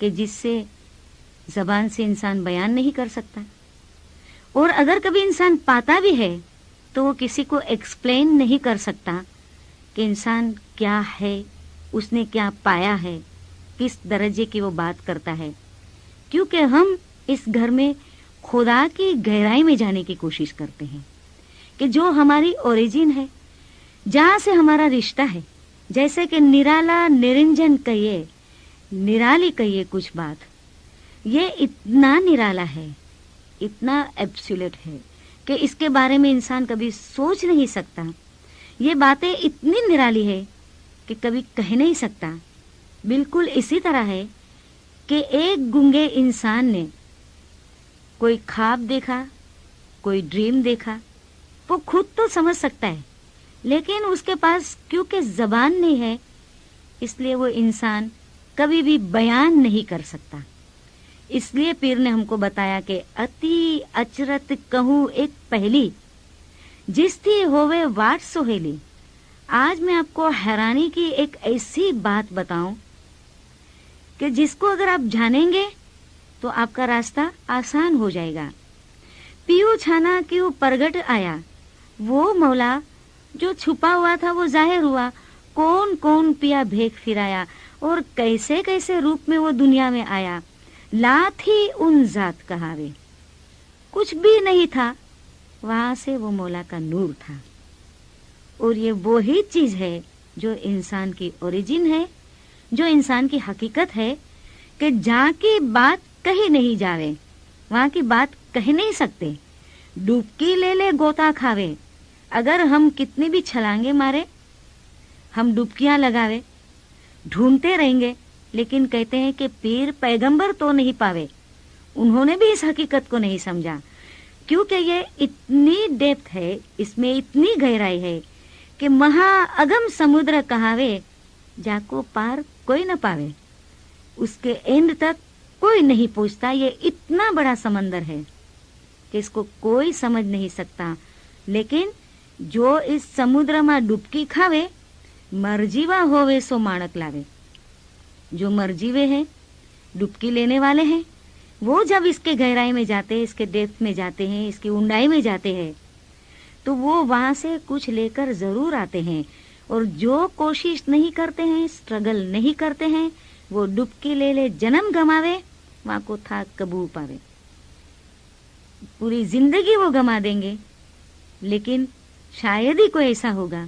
کہ جس سے زبان سے انسان بیان نہیں کر سکتا، اور اگر کبھی انسان پاتا بھی ہے تو وہ کسی کو ایکسپلین نہیں کر سکتا کہ انسان کیا ہے، اس نے کیا پایا ہے، کس درجے کی وہ بات کرتا ہے، کیونکہ ہم اس گھر میں خدا کی گہرائی میں جانے کی کوشش کرتے ہیں کہ جو ہماری اوریجن ہے، جہاں سے ہمارا رشتہ ہے، جیسے کہ نرالا نرنجن کہیے، نرالی کہیے کچھ بات، یہ اتنا نرالا ہے، اتنا ایبسولیٹ ہے کہ اس کے بارے میں انسان کبھی سوچ نہیں سکتا. یہ باتیں اتنی نرالی ہے کہ کبھی کہہ نہیں سکتا. بالکل اسی طرح ہے کہ ایک گنگے انسان نے کوئی خواب دیکھا، کوئی ڈریم دیکھا، وہ خود تو سمجھ سکتا ہے، لیکن اس کے پاس کیونکہ زبان نہیں ہے، اس لیے وہ انسان کبھی بھی بیان نہیں کر سکتا. اس لیے پیر نے ہم کو بتایا کہ اتی اچرت کہوں ایک پہلی، جس تھی ہووے واٹ سہیلی. آج میں آپ کو حیرانی کی ایک ایسی بات بتاؤں کہ جس کو اگر آپ جانیں گے تو آپ کا راستہ آسان ہو جائے گا. پیو چھانا کیوں پرگٹ آیا، وہ مولا جو چھپا ہوا تھا وہ ظاہر ہوا. کون کون پیا بھیک پھرایا، اور کیسے کیسے روپ میں وہ دنیا میں آیا. لات ہی ان ذات کہاوے، کچھ بھی نہیں تھا، وہاں سے وہ مولا کا نور تھا. اور یہ وہی چیز ہے جو انسان کی اوریجن ہے، جو انسان کی حقیقت ہے، کہ جہاں کی بات کہیں نہیں جاوے، وہاں کی بات کہہ نہیں سکتے. ڈبکی لے لے گوتا کھاوے، اگر ہم کتنی بھی چھلانگے مارے، ہم ڈبکیاں لگاوے، ڈھونڈتے رہیں گے، لیکن کہتے ہیں کہ پیر پیغمبر تو نہیں پاوے. انہوں نے بھی اس حقیقت کو نہیں سمجھا، کیونکہ یہ اتنی ڈیپتھ ہے، اس میں اتنی گہرائی ہے کہ مہا اگم سمندر کہاوے، جا کو پار کوئی نہ پاوے. اس کے اینڈ تک کوئی نہیں پہنچتا. یہ اتنا بڑا سمندر ہے کہ اس کو کوئی سمجھ نہیں سکتا. لیکن جو اس سمندر میں ڈبکی کھاوے، مرجیوا ہووے سو مانک لاوے. جو مرجیوے ہیں، ڈبکی لینے والے ہیں، وہ جب اس کے گہرائی میں جاتے ہیں، اس کے ڈیپتھ میں جاتے ہیں، اس کی اونڈائی میں جاتے ہیں، تو وہ وہاں سے کچھ لے کر ضرور آتے ہیں. اور جو کوشش نہیں کرتے ہیں، سٹرگل نہیں کرتے ہیں، وہ ڈبکی لے لے جنم گماوے، وہاں کو تھا کبو پاوے. پوری زندگی وہ گما دیں گے، لیکن شاید ہی کوئی ایسا ہوگا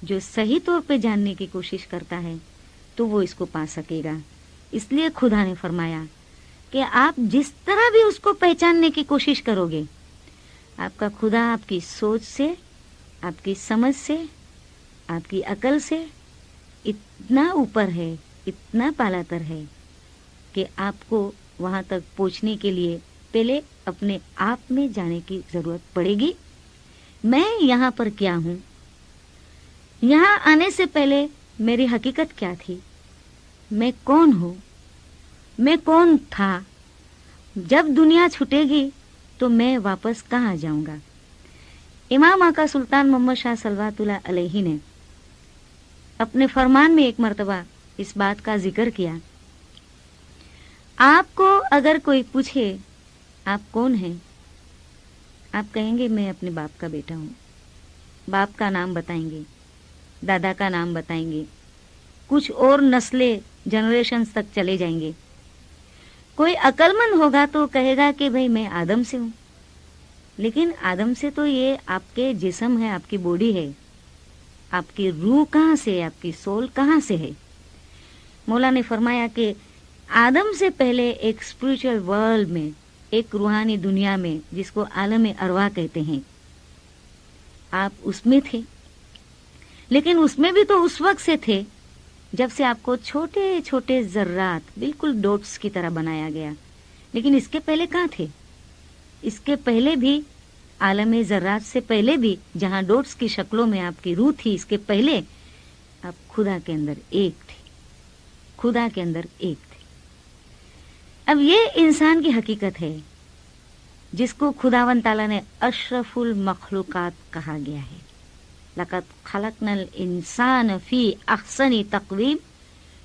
جو صحیح طور پہ جاننے کی کوشش کرتا ہے تو وہ اس کو پا سکے گا. اس لیے خدا نے فرمایا کہ آپ جس طرح بھی اس کو پہچاننے کی کوشش کرو گے، آپ کا خدا آپ کی سوچ سے، آپ کی سمجھ سے، آپ کی عقل سے اتنا اوپر ہے، اتنا پالاتر ہے کہ آپ کو وہاں تک پہنچنے کے لیے پہلے اپنے آپ میں جانے کی ضرورت پڑے گی. میں یہاں پر کیا ہوں، یہاں آنے سے پہلے میری حقیقت کیا تھی، میں کون ہوں، میں کون تھا، جب دنیا چھوٹے گی تو میں واپس کہاں جاؤں گا. امام آقا سلطان محمد شاہ صلوات اللہ علیہ نے اپنے فرمان میں ایک مرتبہ اس بات کا ذکر کیا. آپ کو اگر کوئی پوچھے آپ کون ہیں، آپ کہیں گے میں اپنے باپ کا بیٹا ہوں. باپ کا نام بتائیں گے، دادا کا نام بتائیں گے، کچھ اور نسلیں جنریشنز تک چلے جائیں گے. کوئی عقل مند ہوگا تو کہے گا کہ بھئی میں آدم سے ہوں. لیکن آدم سے تو یہ آپ کے جسم ہے، آپ کی باڈی ہے، آپ کی روح کہاں سے ہے، آپ کی سول کہاں سے ہے. مولا نے فرمایا کہ آدم سے پہلے ایک اسپریچول ورلڈ میں، ایک روحانی دنیا میں جس کو عالم ارواح کہتے ہیں، آپ اس میں تھے. لیکن اس میں بھی تو اس وقت سے تھے جب سے آپ کو چھوٹے چھوٹے ذرات بالکل ڈوٹس کی طرح بنایا گیا. لیکن اس کے پہلے کہاں تھے؟ اس کے پہلے بھی عالم ذرات سے پہلے بھی جہاں ڈوٹس کی شکلوں میں آپ کی روح تھی، اس کے پہلے آپ خدا کے اندر ایک تھے، خدا کے اندر ایک تھے. اب یہ انسان کی حقیقت ہے جس کو خداوند تعالیٰ نے اشرف المخلوقات کہا گیا ہے. لقد خلقنا الانسان فی احسن تقویم،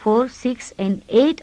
4, 6 and 8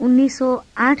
1908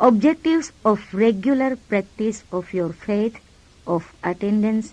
objectives of regular practice of your faith of attendance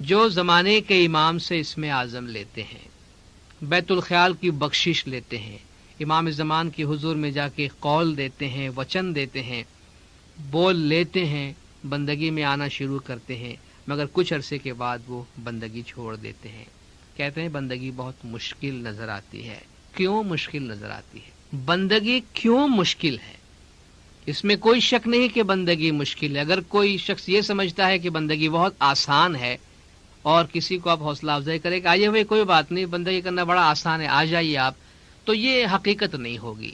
جو زمانے کے امام سے اسم اعظم لیتے ہیں، بیت الخیال کی بخشش لیتے ہیں، امام زمان کے حضور میں جا کے قول دیتے ہیں، وچن دیتے ہیں، بول لیتے ہیں، بندگی میں آنا شروع کرتے ہیں، مگر کچھ عرصے کے بعد وہ بندگی چھوڑ دیتے ہیں۔ کہتے ہیں بندگی بہت مشکل نظر آتی ہے۔ کیوں مشکل نظر آتی ہے؟ بندگی کیوں مشکل ہے؟ اس میں کوئی شک نہیں کہ بندگی مشکل ہے۔ اگر کوئی شخص یہ سمجھتا ہے کہ بندگی بہت آسان ہے اور کسی کو آپ حوصلہ افزائی کرے کہ آئیے ہوئے کوئی بات نہیں، بندگی کرنا بڑا آسان ہے، آ جائیے آپ، تو یہ حقیقت نہیں ہوگی،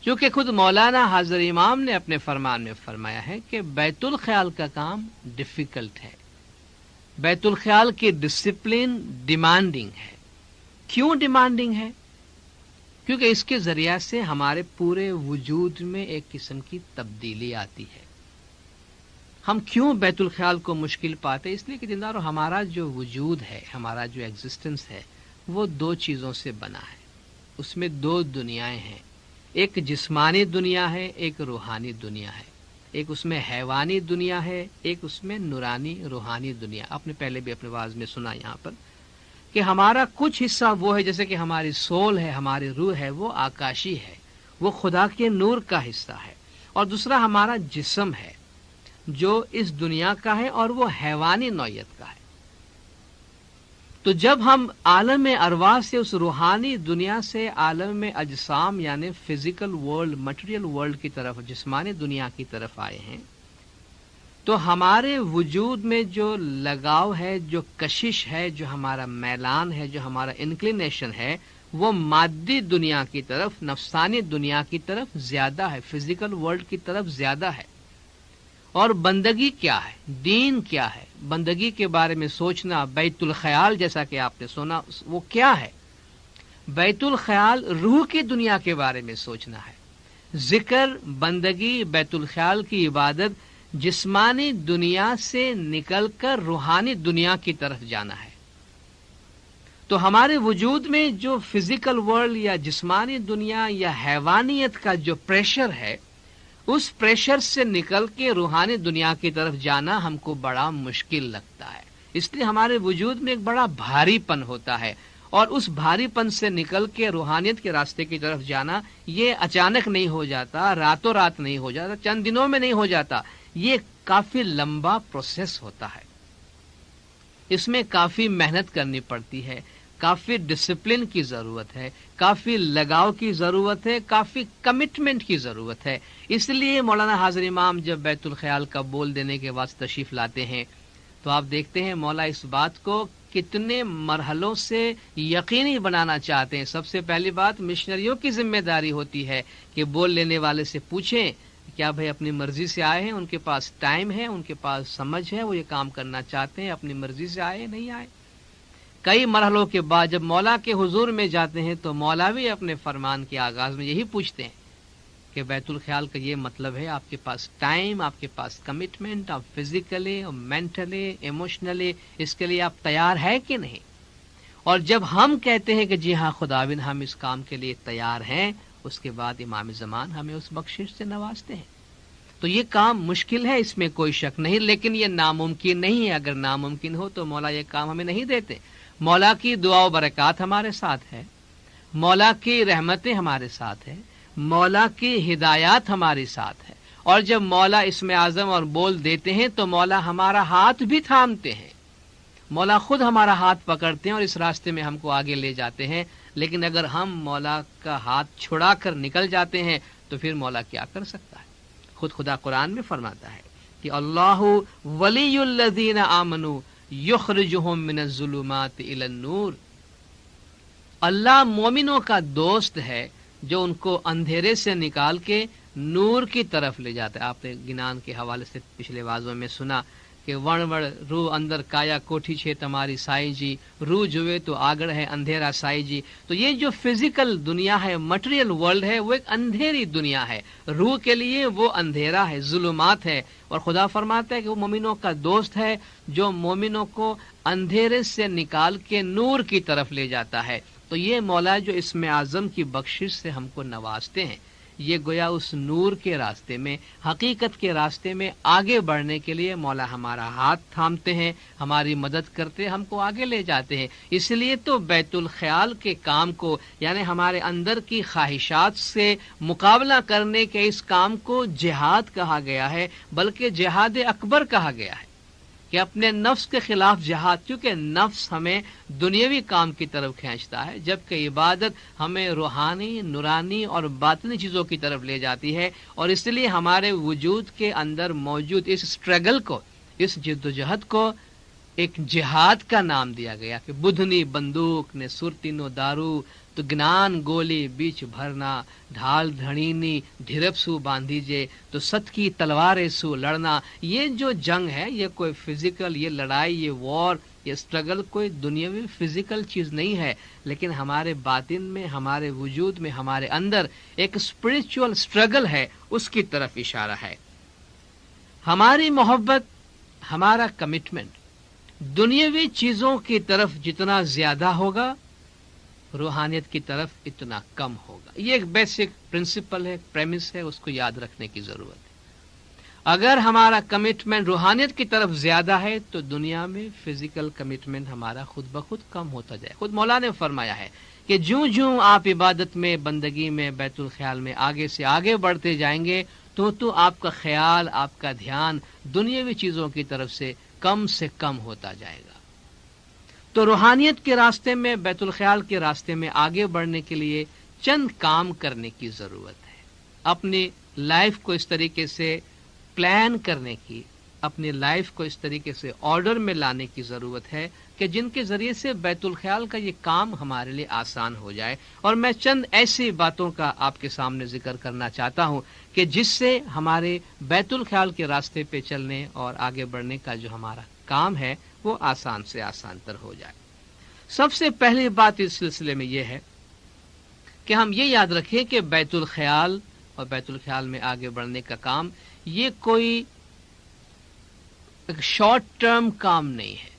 کیونکہ خود مولانا حاضر امام نے اپنے فرمان میں فرمایا ہے کہ بیت الخیال کا کام ڈیفیکلٹ ہے، بیت الخیال کی ڈسپلن ڈیمانڈنگ ہے۔ کیوں ڈیمانڈنگ ہے؟ کیونکہ اس کے ذریعہ سے ہمارے پورے وجود میں ایک قسم کی تبدیلی آتی ہے۔ ہم کیوں بیت الخیال کو مشکل پاتے؟ اس لیے کہ دیندارو ہمارا جو وجود ہے، ہمارا جو ایگزسٹنس ہے، وہ دو چیزوں سے بنا ہے، اس میں دو دنیایں ہیں، ایک جسمانی دنیا ہے، ایک روحانی دنیا ہے، ایک اس میں حیوانی دنیا ہے، ایک اس میں نورانی روحانی دنیا۔ آپ نے پہلے بھی اپنے واعظ میں سنا یہاں پر کہ ہمارا کچھ حصہ وہ ہے، جیسے کہ ہماری سول ہے، ہماری روح ہے، وہ آکاشی ہے، وہ خدا کے نور کا حصہ ہے، اور دوسرا ہمارا جسم ہے جو اس دنیا کا ہے اور وہ حیوانی نوعیت کا ہے۔ تو جب ہم عالم ارواح سے، اس روحانی دنیا سے عالم اجسام یعنی فزیکل ورلڈ، مٹیریل ورلڈ کی طرف، جسمانی دنیا کی طرف آئے ہیں، تو ہمارے وجود میں جو لگاؤ ہے، جو کشش ہے، جو ہمارا میلان ہے، جو ہمارا انکلینیشن ہے، وہ مادی دنیا کی طرف، نفسانی دنیا کی طرف زیادہ ہے، فزیکل ورلڈ کی طرف زیادہ ہے۔ اور بندگی کیا ہے؟ دین کیا ہے؟ بندگی کے بارے میں سوچنا، بیت الخیال جیسا کہ آپ نے سنا، وہ کیا ہے؟ بیت الخیال روح کی دنیا کے بارے میں سوچنا ہے۔ ذکر، بندگی، بیت الخیال کی عبادت جسمانی دنیا سے نکل کر روحانی دنیا کی طرف جانا ہے۔ تو ہمارے وجود میں جو فزیکل ورلڈ یا جسمانی دنیا یا حیوانیت کا جو پریشر ہے، اس پریشر سے نکل کے روحانی دنیا کی طرف جانا ہم کو بڑا مشکل لگتا ہے۔ اس لیے ہمارے وجود میں ایک بڑا بھاری پن ہوتا ہے، اور اس بھاری پن سے نکل کے روحانیت کے راستے کی طرف جانا یہ اچانک نہیں ہو جاتا، راتوں رات نہیں ہو جاتا، چند دنوں میں نہیں ہو جاتا، یہ کافی لمبا پروسیس ہوتا ہے۔ اس میں کافی محنت کرنی پڑتی ہے، کافی ڈسپلن کی ضرورت ہے، کافی لگاؤ کی ضرورت ہے، کافی کمٹمنٹ کی ضرورت ہے۔ اس لیے مولانا حاضر امام جب بیت الخیال کا بول دینے کے بعد تشریف لاتے ہیں تو آپ دیکھتے ہیں مولا اس بات کو کتنے مرحلوں سے یقینی بنانا چاہتے ہیں۔ سب سے پہلی بات مشنریوں کی ذمہ داری ہوتی ہے کہ بول لینے والے سے پوچھیں کیا بھائی اپنی مرضی سے آئے ہیں، ان کے پاس ٹائم ہے، ان کے پاس سمجھ ہے، وہ یہ کام کرنا چاہتے ہیں، اپنی مرضی سے آئے نہیں آئے۔ کئی مرحلوں کے بعد جب مولا کے حضور میں جاتے ہیں تو مولا بھی اپنے فرمان کے آغاز میں یہی پوچھتے ہیں کہ بیت الخیال کا یہ مطلب ہے آپ کے پاس ٹائم، آپ کے پاس کمٹمنٹ، آپ فزیکلی اور مینٹلی ایموشنلی اس کے لیے آپ تیار ہے کہ نہیں۔ اور جب ہم کہتے ہیں کہ جی ہاں خداوند ہم اس کام کے لیے تیار ہیں، اس کے بعد امام زمان ہمیں اس بخشش سے نوازتے ہیں۔ تو یہ کام مشکل ہے، اس میں کوئی شک نہیں، لیکن یہ ناممکن نہیں ہے۔ اگر ناممکن ہو تو مولا یہ کام ہمیں نہیں دیتے۔ مولا کی دعا و برکات ہمارے ساتھ ہے، مولا کی رحمتیں ہمارے ساتھ ہے، مولا کی ہدایات ہمارے ساتھ ہے، اور جب مولا اسم اعظم اور بول دیتے ہیں تو مولا ہمارا ہاتھ بھی تھامتے ہیں، مولا خود ہمارا ہاتھ پکڑتے ہیں اور اس راستے میں ہم کو آگے لے جاتے ہیں۔ لیکن اگر ہم مولا کا ہاتھ چھڑا کر نکل جاتے ہیں تو پھر مولا کیا کر سکتا ہے؟ خود خدا قرآن میں فرماتا ہے کہ اللہ ولی الذین آمنوا یخرجہم من الظلمات الی النور، اللہ مومنوں کا دوست ہے جو ان کو اندھیرے سے نکال کے نور کی طرف لے جاتا ہے۔ آپ نے گنان کے حوالے سے پچھلے واضحوں میں سنا کہ وڑ وڑ روح اندر کایا کوٹھی چھے تمہاری سائی جی، روح جوئے تو آگڑ ہے اندھیرا سائی جی۔ تو یہ جو فزیکل دنیا ہے، مٹیریل ورلڈ ہے، وہ ایک اندھیری دنیا ہے، روح کے لیے وہ اندھیرا ہے، ظلمات ہے، اور خدا فرماتا ہے کہ وہ مومنوں کا دوست ہے جو مومنوں کو اندھیرے سے نکال کے نور کی طرف لے جاتا ہے۔ تو یہ مولا جو اسم اعظم کی بخشش سے ہم کو نوازتے ہیں، یہ گویا اس نور کے راستے میں، حقیقت کے راستے میں آگے بڑھنے کے لیے مولا ہمارا ہاتھ تھامتے ہیں، ہماری مدد کرتے، ہم کو آگے لے جاتے ہیں۔ اس لیے تو بیت الخیال کے کام کو، یعنی ہمارے اندر کی خواہشات سے مقابلہ کرنے کے اس کام کو جہاد کہا گیا ہے، بلکہ جہاد اکبر کہا گیا ہے، کہ اپنے نفس کے خلاف جہاد، کیونکہ نفس ہمیں دنیاوی کام کی طرف کھینچتا ہے، جبکہ عبادت ہمیں روحانی، نورانی اور باطنی چیزوں کی طرف لے جاتی ہے۔ اور اس لیے ہمارے وجود کے اندر موجود اس اسٹرگل کو، اس جد و جہد کو ایک جہاد کا نام دیا گیا، کہ بدھنی بندوق نے سرتی نو دارو، تو گنان گولی بیچ بھرنا، ڈھال دھڑینی دھرپ سو باندھیجے، تو ست کی تلوار سو لڑنا۔ یہ جو جنگ ہے، یہ کوئی فزیکل، یہ لڑائی، یہ وار، یہ اسٹرگل کوئی دنیاوی فزیکل چیز نہیں ہے، لیکن ہمارے باطن میں، ہمارے وجود میں، ہمارے اندر ایک اسپرچول اسٹرگل ہے، اس کی طرف اشارہ ہے۔ ہماری محبت، ہمارا کمٹمنٹ دنیاوی چیزوں کی طرف جتنا زیادہ ہوگا، روحانیت کی طرف اتنا کم ہوگا۔ یہ ایک بیسک پرنسپل ہے، پریمس ہے، اس کو یاد رکھنے کی ضرورت ہے۔ اگر ہمارا کمٹمنٹ روحانیت کی طرف زیادہ ہے تو دنیا میں فزیکل کمٹمنٹ ہمارا خود بخود کم ہوتا جائے۔ خود مولا نے فرمایا ہے کہ جوں جوں آپ عبادت میں، بندگی میں، بیت الخیال میں آگے سے آگے بڑھتے جائیں گے تو آپ کا خیال، آپ کا دھیان دنیاوی چیزوں کی طرف سے کم ہوتا جائے گا۔ تو روحانیت کے راستے میں، بیت الخیال کے راستے میں آگے بڑھنے کے لیے چند کام کرنے کی ضرورت ہے۔ اپنی لائف کو اس طریقے سے پلان کرنے کی، اپنی لائف کو اس طریقے سے آرڈر میں لانے کی ضرورت ہے کہ جن کے ذریعے سے بیت الخیال کا یہ کام ہمارے لیے آسان ہو جائے۔ اور میں چند ایسی باتوں کا آپ کے سامنے ذکر کرنا چاہتا ہوں کہ جس سے ہمارے بیت الخیال کے راستے پہ چلنے اور آگے بڑھنے کا جو ہمارا کام ہے وہ آسان سے آسان تر ہو جائے۔ سب سے پہلی بات اس سلسلے میں یہ ہے کہ ہم یہ یاد رکھیں کہ بیت الخیال اور بیت الخیال میں آگے بڑھنے کا کام یہ کوئی ایک شارٹ ٹرم کام نہیں ہے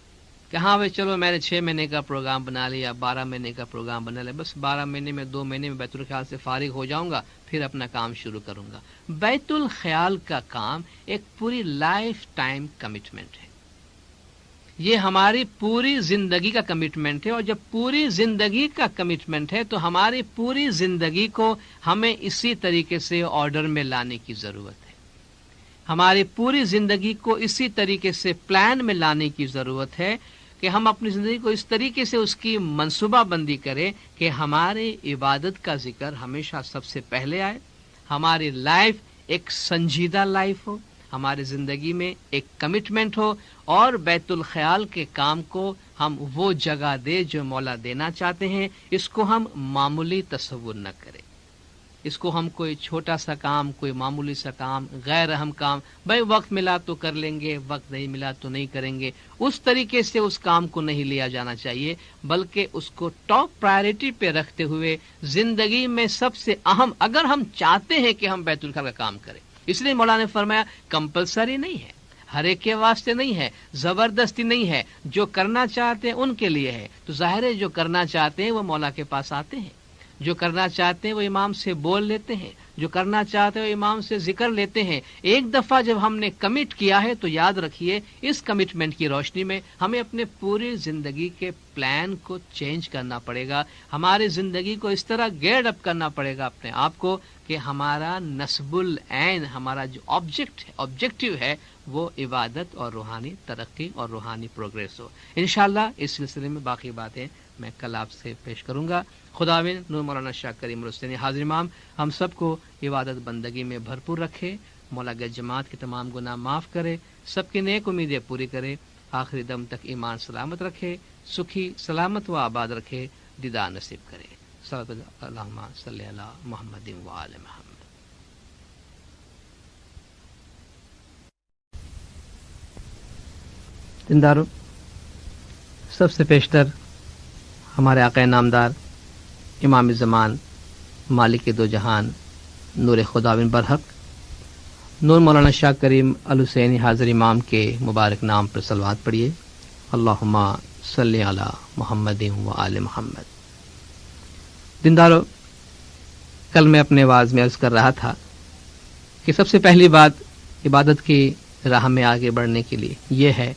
کہ ہاں بھائی چلو میں نے 6 مہینے کا پروگرام بنا لیا، 12 مہینے کا پروگرام بنا لیا، بس 12 مہینے میں 2 مہینے میں بیت الخیال سے فارغ ہو جاؤں گا، پھر اپنا کام شروع کروں گا۔ بیت الخیال کا کام ایک پوری لائف ٹائم کمٹمنٹ ہے، یہ ہماری پوری زندگی کا کمٹمنٹ ہے۔ اور جب پوری زندگی کا کمٹمنٹ ہے تو ہماری پوری زندگی کو ہمیں اسی طریقے سے آرڈر میں لانے کی ضرورت ہے، ہماری پوری زندگی کو اسی طریقے سے پلان میں لانے کی ضرورت ہے کہ ہم اپنی زندگی کو اس طریقے سے اس کی منصوبہ بندی کریں کہ ہماری عبادت کا ذکر ہمیشہ سب سے پہلے آئے، ہماری لائف ایک سنجیدہ لائف ہو، ہماری زندگی میں ایک کمٹمنٹ ہو، اور بیت الخیال کے کام کو ہم وہ جگہ دے جو مولا دینا چاہتے ہیں۔ اس کو ہم معمولی تصور نہ کریں، اس کو ہم کوئی چھوٹا سا کام، کوئی معمولی سا کام، غیر اہم کام، بھائی وقت ملا تو کر لیں گے، وقت نہیں ملا تو نہیں کریں گے، اس طریقے سے اس کام کو نہیں لیا جانا چاہیے، بلکہ اس کو ٹاپ پرائرٹی پہ رکھتے ہوئے زندگی میں سب سے اہم، اگر ہم چاہتے ہیں کہ ہم بیت الخیال کا کام کریں۔ اس لیے مولانا نے فرمایا کمپلسری نہیں ہے، ہر ایک کے واسطے نہیں ہے، زبردستی نہیں ہے، جو کرنا چاہتے ہیں ان کے لیے ہے۔ تو ظاہر ہے جو کرنا چاہتے ہیں وہ مولا کے پاس آتے ہیں، جو کرنا چاہتے ہیں وہ امام سے بول لیتے ہیں، جو کرنا چاہتے ہیں وہ امام سے ذکر لیتے ہیں۔ ایک دفعہ جب ہم نے کمٹ کیا ہے تو یاد رکھیے اس کمٹمنٹ کی روشنی میں ہمیں اپنے پوری زندگی کے پلان کو چینج کرنا پڑے گا، ہماری زندگی کو اس طرح گیئر اپ کرنا پڑے گا اپنے آپ کو کہ ہمارا نصب العین، ہمارا جو آبجیکٹو ہے وہ عبادت اور روحانی ترقی اور روحانی پروگریس ہو۔ انشاءاللہ اس سلسلے میں باقی باتیں میں کل آپ سے پیش کروں گا۔ خداوند نور مولانا شاہ کریم رستینی حاضر امام ہم سب کو عبادت بندگی میں بھرپور رکھے، مولا گل جماعت کے تمام گناہ معاف کرے، سب کی نیک امیدیں پوری کرے، آخری دم تک ایمان سلامت رکھے، سکھی سلامت و آباد رکھے، دیدار نصیب کرے۔ اللہم صلی علی محمد و آل محمد۔ زندارو، سب سے پیشتر ہمارے آقا نامدار امام زمان مالک دو جہان نور خداوند برحق نور مولانا شاہ کریم الحسینی حاضر امام کے مبارک نام پر صلوات پڑھیے۔ اللہم صلی علی محمد و آل محمد۔ دیندارو، کل میں اپنے واعظ میں عرض کر رہا تھا کہ سب سے پہلی بات عبادت کی راہ میں آگے بڑھنے کے لیے یہ ہے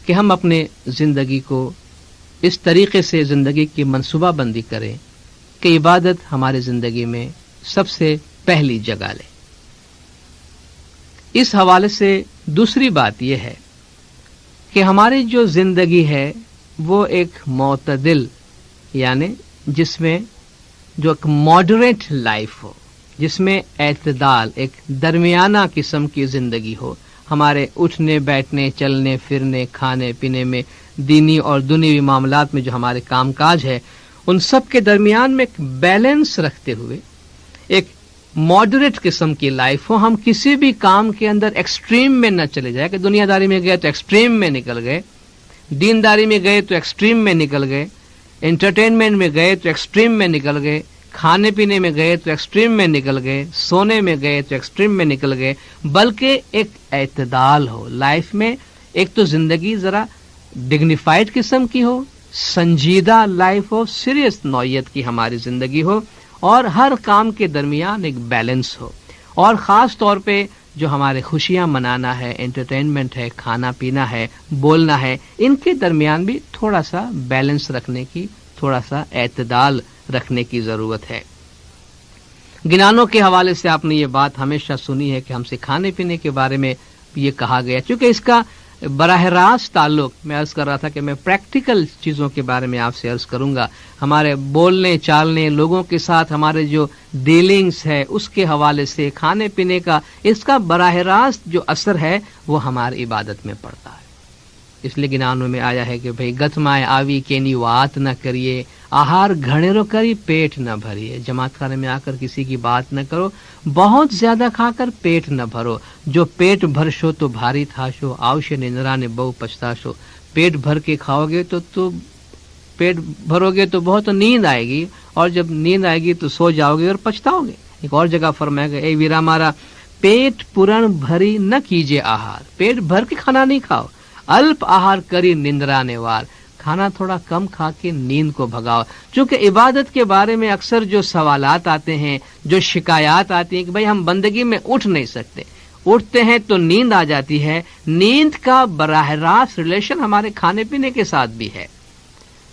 کہ ہم اپنے زندگی کو اس طریقے سے زندگی کی منصوبہ بندی کریں کہ عبادت ہماری زندگی میں سب سے پہلی جگہ لے۔ اس حوالے سے دوسری بات یہ ہے کہ ہماری جو زندگی ہے وہ ایک معتدل، یعنی جس میں جو ایک ماڈریٹ لائف ہو، جس میں اعتدال، ایک درمیانہ قسم کی زندگی ہو۔ ہمارے اٹھنے بیٹھنے، چلنے پھرنے، کھانے پینے میں، دینی اور دنیوی معاملات میں جو ہمارے کام کاج ہے، ان سب کے درمیان میں ایک بیلنس رکھتے ہوئے ایک ماڈریٹ قسم کی لائف ہو۔ ہم کسی بھی کام کے اندر ایکسٹریم میں نہ چلے جائے کہ دنیا داری میں گئے تو ایکسٹریم میں نکل گئے، دینداری میں گئے تو ایکسٹریم میں نکل گئے، انٹرٹینمنٹ میں گئے تو ایکسٹریم میں نکل گئے، کھانے پینے میں گئے تو ایکسٹریم میں نکل گئے، سونے میں گئے تو ایکسٹریم میں نکل گئے، بلکہ ایک اعتدال ہو لائف میں۔ ایک تو زندگی ذرا ڈگنیفائڈ قسم کی ہو، سنجیدہ لائف ہو، سیریس نوعیت کی ہماری زندگی ہو، اور ہر کام کے درمیان ایک بیلنس ہو۔ اور خاص طور پہ جو ہمارے خوشیاں منانا ہے، انٹرٹینمنٹ ہے، کھانا پینا ہے، بولنا ہے، ان کے درمیان بھی تھوڑا سا بیلنس رکھنے کی، تھوڑا سا اعتدال رکھنے کی ضرورت ہے۔ گنانوں کے حوالے سے آپ نے یہ بات ہمیشہ سنی ہے کہ ہم سے کھانے پینے کے بارے میں یہ کہا گیا، چونکہ اس کا براہ راست تعلق، میں عرض کر رہا تھا کہ میں پریکٹیکل چیزوں کے بارے میں آپ سے عرض کروں گا، ہمارے بولنے چالنے، لوگوں کے ساتھ ہمارے جو ڈیلنگز ہے اس کے حوالے سے، کھانے پینے کا، اس کا براہ راست جو اثر ہے وہ ہماری عبادت میں پڑتا ہے۔ اس لیے گنانوں میں آیا ہے کہ بھئی گتمائے آوی کینی وات نہ کریے، آہار گھڑیرو کری پیٹ نہ بھریے۔ جماعت خانے میں آ کر کسی کی بات نہ کرو، بہت زیادہ کھا کر پیٹ نہ بھرو، جو پیٹ بھر شو تو بھاری تھا شو، آوش نندرا نے بہو پچھتا شو۔ پیٹ بھر کے کھاؤ گے تو پیٹ بھرو گے تو بہت نیند آئے گی، اور جب نیند آئے گی تو سو جاؤ گے اور پچھتاؤ گے۔ ایک اور جگہ فرمایا گیا، اے ویرا مارا پیٹ پورن بھری نہ کیجیے آہار، پیٹ بھر کے کھانا نہیں کھاؤ، الپ آہار کری نندرا نے وار، کھانا تھوڑا کم کھا کے نیند کو بھگاؤ۔ چونکہ عبادت کے بارے میں اکثر جو سوالات آتے ہیں، جو شکایات آتی ہیں کہ بھئی ہم بندگی میں اٹھ نہیں سکتے، اٹھتے ہیں تو نیند آ جاتی ہے۔ نیند کا براہ راست ریلیشن ہمارے کھانے پینے کے ساتھ بھی ہے۔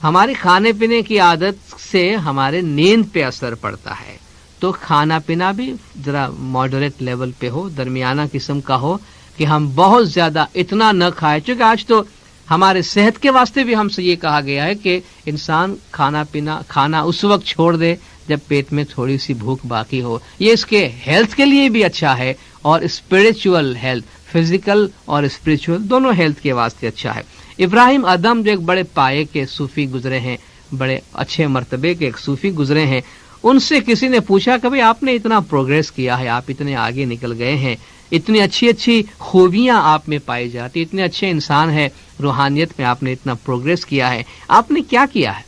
ہماری کھانے پینے کی عادت سے ہمارے نیند پہ اثر پڑتا ہے، تو کھانا پینا بھی ذرا ماڈریٹ لیول پہ ہو، درمیانہ قسم کا ہو، کہ ہم بہت زیادہ اتنا نہ کھائیں۔ چونکہ آج تو ہمارے صحت کے واسطے بھی ہم سے یہ کہا گیا ہے کہ انسان کھانا اس وقت چھوڑ دے جب پیٹ میں تھوڑی سی بھوک باقی ہو۔ یہ اس کے ہیلتھ کے لیے بھی اچھا ہے، اور اسپرچول ہیلتھ، فزیکل اور اسپرچول دونوں ہیلتھ کے واسطے اچھا ہے۔ ابراہیم ادم جو ایک بڑے پائے کے صوفی گزرے ہیں، بڑے اچھے مرتبے کے ایک صوفی گزرے ہیں، ان سے کسی نے پوچھا کہ بھئی آپ نے اتنا پروگریس کیا ہے، آپ اتنے آگے نکل گئے ہیں، اتنی اچھی اچھی خوبیاں آپ میں پائی جاتی، اتنے اچھے انسان ہیں، روحانیت میں آپ نے اتنا پروگریس کیا ہے، آپ نے کیا کیا ہے؟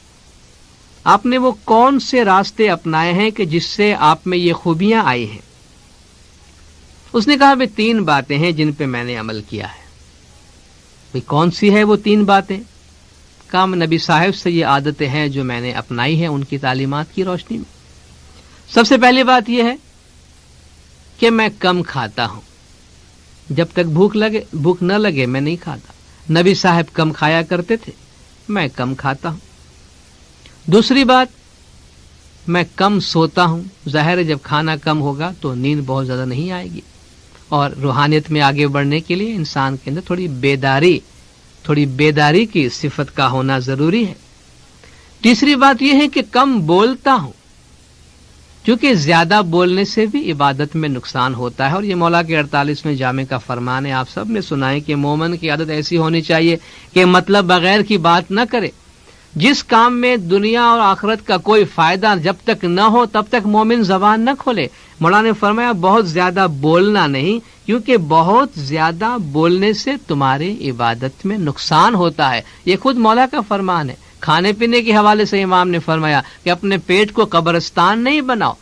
آپ نے وہ کون سے راستے اپنائے ہیں کہ جس سے آپ میں یہ خوبیاں آئی ہیں؟ اس نے کہا بھئی 3 باتیں ہیں جن پہ میں نے عمل کیا ہے۔ بھئی کون سی ہے وہ 3 باتیں؟ کہا نبی صاحب سے یہ عادتیں ہیں جو میں نے اپنائی ہیں ان کی تعلیمات کی روشنی میں۔ سب سے پہلی بات یہ ہے کہ میں کم کھاتا ہوں، جب تک بھوک نہ لگے میں نہیں کھاتا۔ نبی صاحب کم کھایا کرتے تھے، میں کم کھاتا ہوں۔ دوسری بات، میں کم سوتا ہوں۔ ظاہر ہے جب کھانا کم ہوگا تو نیند بہت زیادہ نہیں آئے گی، اور روحانیت میں آگے بڑھنے کے لیے انسان کے اندر تھوڑی بیداری کی صفت کا ہونا ضروری ہے۔ تیسری بات یہ ہے کہ کم بولتا ہوں، کیونکہ زیادہ بولنے سے بھی عبادت میں نقصان ہوتا ہے، اور یہ مولا کے 48ویں جامع کا فرمان ہے، آپ سب نے سنا ہے کہ مومن کی عادت ایسی ہونی چاہیے کہ مطلب بغیر کی بات نہ کرے۔ جس کام میں دنیا اور آخرت کا کوئی فائدہ جب تک نہ ہو تب تک مومن زبان نہ کھولے۔ مولا نے فرمایا بہت زیادہ بولنا نہیں، کیونکہ بہت زیادہ بولنے سے تمہاری عبادت میں نقصان ہوتا ہے۔ یہ خود مولا کا فرمان ہے۔ کھانے پینے کے حوالے سے امام نے فرمایا کہ اپنے پیٹ کو قبرستان نہیں بناؤ،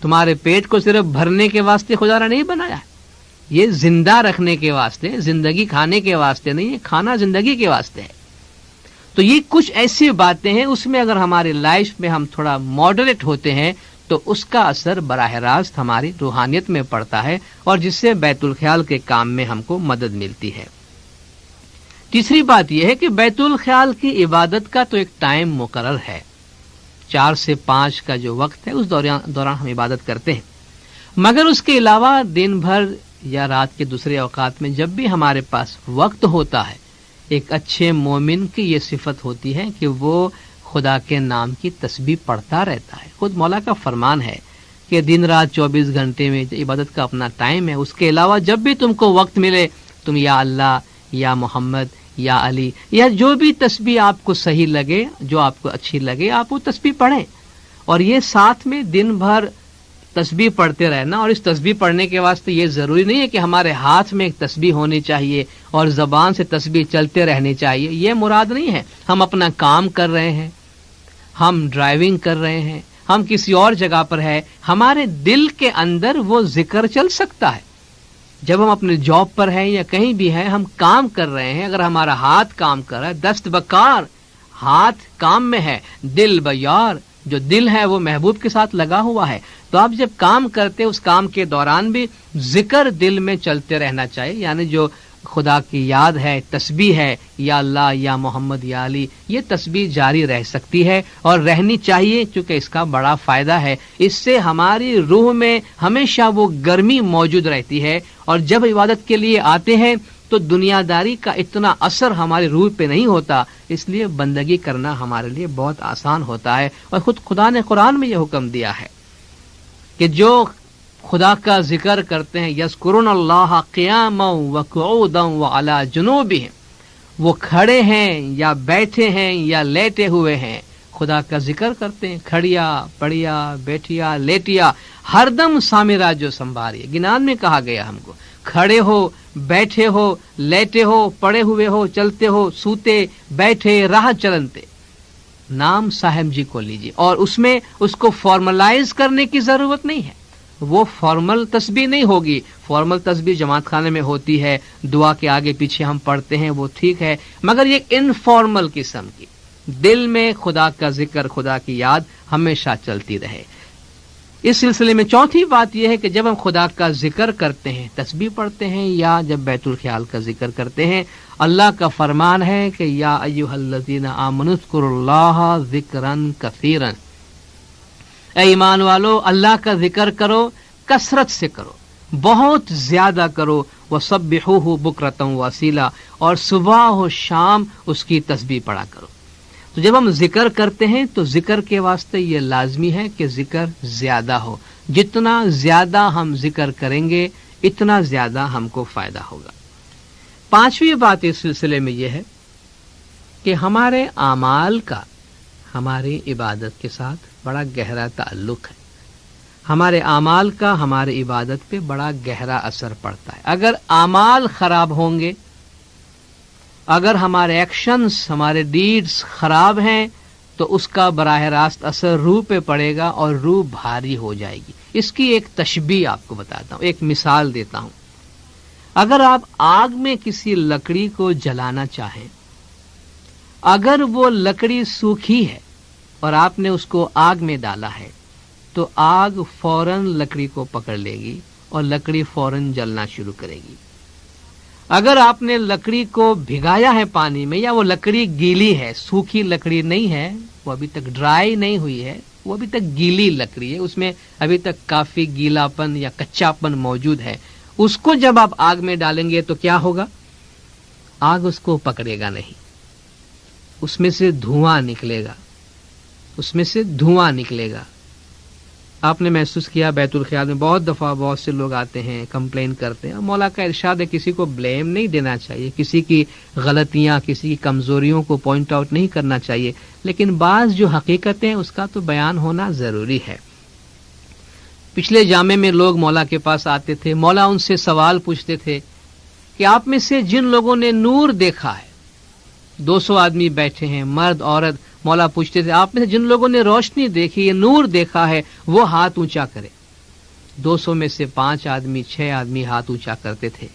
تمہارے پیٹ کو صرف بھرنے کے واسطے خدا نے نہیں بنایا ہے، یہ زندہ رکھنے کے واسطے، زندگی کھانے کے واسطے نہیں ہے، کھانا زندگی کے واسطے ہے۔ تو یہ کچھ ایسی باتیں ہیں، اس میں اگر ہماری لائف میں ہم تھوڑا ماڈریٹ ہوتے ہیں تو اس کا اثر براہ راست ہماری روحانیت میں پڑتا ہے اور جس سے بیت الخیال کے کام میں ہم کو مدد ملتی ہے۔ تیسری بات یہ ہے کہ بیت الخیال کی عبادت کا تو ایک ٹائم مقرر ہے، 4 سے 5 کا جو وقت ہے اس دوران ہم عبادت کرتے ہیں، مگر اس کے علاوہ دن بھر یا رات کے دوسرے اوقات میں جب بھی ہمارے پاس وقت ہوتا ہے، ایک اچھے مومن کی یہ صفت ہوتی ہے کہ وہ خدا کے نام کی تسبیح پڑھتا رہتا ہے۔ خود مولا کا فرمان ہے کہ دن رات 24 گھنٹے میں عبادت کا اپنا ٹائم ہے، اس کے علاوہ جب بھی تم کو وقت ملے تم یا اللہ یا محمد یا علی یا جو بھی تسبیح آپ کو صحیح لگے، جو آپ کو اچھی لگے، آپ وہ تسبیح پڑھیں۔ اور یہ ساتھ میں دن بھر تسبیح پڑھتے رہنا، اور اس تسبیح پڑھنے کے واسطے یہ ضروری نہیں ہے کہ ہمارے ہاتھ میں ایک تسبیح ہونی چاہیے اور زبان سے تسبیح چلتے رہنی چاہیے، یہ مراد نہیں ہے۔ ہم اپنا کام کر رہے ہیں، ہم ڈرائیونگ کر رہے ہیں، ہم کسی اور جگہ پر ہے، ہمارے دل کے اندر وہ ذکر چل سکتا ہے۔ جب ہم اپنے جاب پر ہیں یا کہیں بھی ہیں، ہم کام کر رہے ہیں، اگر ہمارا ہاتھ کام کر رہا ہے، دست بکار ہاتھ کام میں ہے، دل بیار، جو دل ہے وہ محبوب کے ساتھ لگا ہوا ہے، تو آپ جب کام کرتے اس کام کے دوران بھی ذکر دل میں چلتے رہنا چاہیے، یعنی جو خدا کی یاد ہے، تسبیح ہے، یا اللہ یا محمد یا علی، یہ تسبیح جاری رہ سکتی ہے اور رہنی چاہیے، چونکہ اس کا بڑا فائدہ ہے۔ اس سے ہماری روح میں ہمیشہ وہ گرمی موجود رہتی ہے، اور جب عبادت کے لیے آتے ہیں تو دنیا داری کا اتنا اثر ہماری روح پہ نہیں ہوتا، اس لیے بندگی کرنا ہمارے لیے بہت آسان ہوتا ہے۔ اور خود خدا نے قرآن میں یہ حکم دیا ہے کہ جو خدا کا ذکر کرتے ہیں، یذکرون اللہ قیاما وقعودا وعلی جنوبہم، وہ کھڑے ہیں یا بیٹھے ہیں یا لیٹے ہوئے ہیں، خدا کا ذکر کرتے ہیں، کھڑیا پڑیا بیٹھیا لیٹیا، ہر دم سامرا جو سنبھالیے۔ گنان میں کہا گیا ہم کو، کھڑے ہو، بیٹھے ہو، لیٹے ہو، پڑے ہوئے ہو، چلتے ہو، سوتے بیٹھے، راہ چلنتے، نام صاحب جی کو لیجیے، اور اس میں اس کو فارملائز کرنے کی ضرورت نہیں ہے۔ وہ فارمل تسبیح نہیں ہوگی، فارمل تسبیح جماعت خانے میں ہوتی ہے، دعا کے آگے پیچھے ہم پڑھتے ہیں، وہ ٹھیک ہے، مگر یہ انفارمل قسم کی، دل میں خدا کا ذکر، خدا کی یاد ہمیشہ چلتی رہے۔ اس سلسلے میں چوتھی بات یہ ہے کہ جب ہم خدا کا ذکر کرتے ہیں، تسبیح پڑھتے ہیں یا جب بیت الخیال کا ذکر کرتے ہیں، اللہ کا فرمان ہے کہ یا ایھا الذین آمنوا اذکروا اللہ ذکرا کثیرا، اے ایمان والو اللہ کا ذکر کرو، کثرت سے کرو، بہت زیادہ کرو، وسبحوہ بکرۃ واصیلا، اور صبح و شام اس کی تسبیح پڑھا کرو۔ تو جب ہم ذکر کرتے ہیں تو ذکر کے واسطے یہ لازمی ہے کہ ذکر زیادہ ہو، جتنا زیادہ ہم ذکر کریں گے اتنا زیادہ ہم کو فائدہ ہوگا۔ پانچویں بات اس سلسلے میں یہ ہے کہ ہمارے اعمال کا ہماری عبادت کے ساتھ بڑا گہرا تعلق ہے، ہمارے اعمال کا ہماری عبادت پہ بڑا گہرا اثر پڑتا ہے۔ اگر اعمال خراب ہوں گے، اگر ہمارے ایکشنز، ہمارے ڈیڈز خراب ہیں، تو اس کا براہ راست اثر روح پہ پڑے گا اور روح بھاری ہو جائے گی۔ اس کی ایک تشبیہ آپ کو بتاتا ہوں، ایک مثال دیتا ہوں۔ اگر آپ آگ میں کسی لکڑی کو جلانا چاہیں، اگر وہ لکڑی سوکھی ہے اور آپ نے اس کو آگ میں ڈالا ہے، تو آگ فوراً لکڑی کو پکڑ لے گی اور لکڑی فوراً جلنا شروع کرے گی۔ اگر آپ نے لکڑی کو بھگایا ہے پانی میں، یا وہ لکڑی گیلی ہے، سوکھی لکڑی نہیں ہے، وہ ابھی تک ڈرائی نہیں ہوئی ہے، وہ ابھی تک گیلی لکڑی ہے، اس میں ابھی تک کافی گیلا پن یا کچا پن موجود ہے، اس کو جب آپ آگ میں ڈالیں گے تو کیا ہوگا؟ آگ اس کو پکڑے گا نہیں، اس میں سے دھواں نکلے گا، اس میں سے دھواں نکلے گا۔ آپ نے محسوس کیا بیت الخیال میں بہت دفعہ بہت سے لوگ آتے ہیں، کمپلین کرتے ہیں، مولا کا ارشاد ہے کسی کو بلیم نہیں دینا چاہیے، کسی کی غلطیاں، کسی کی کمزوریوں کو پوائنٹ آؤٹ نہیں کرنا چاہیے، لیکن بعض جو حقیقتیں اس کا تو بیان ہونا ضروری ہے۔ پچھلے جامع میں لوگ مولا کے پاس آتے تھے، مولا ان سے سوال پوچھتے تھے کہ آپ میں سے جن لوگوں نے نور دیکھا ہے، 200 آدمی بیٹھے ہیں، مرد عورت، مولا پوچھتے تھے آپ میں سے جن لوگوں نے روشنی دیکھی ہے، نور دیکھا ہے، وہ ہاتھ اونچا کرے۔ 200 میں سے 5 آدمی 6 آدمی ہاتھ اونچا کرتے تھے۔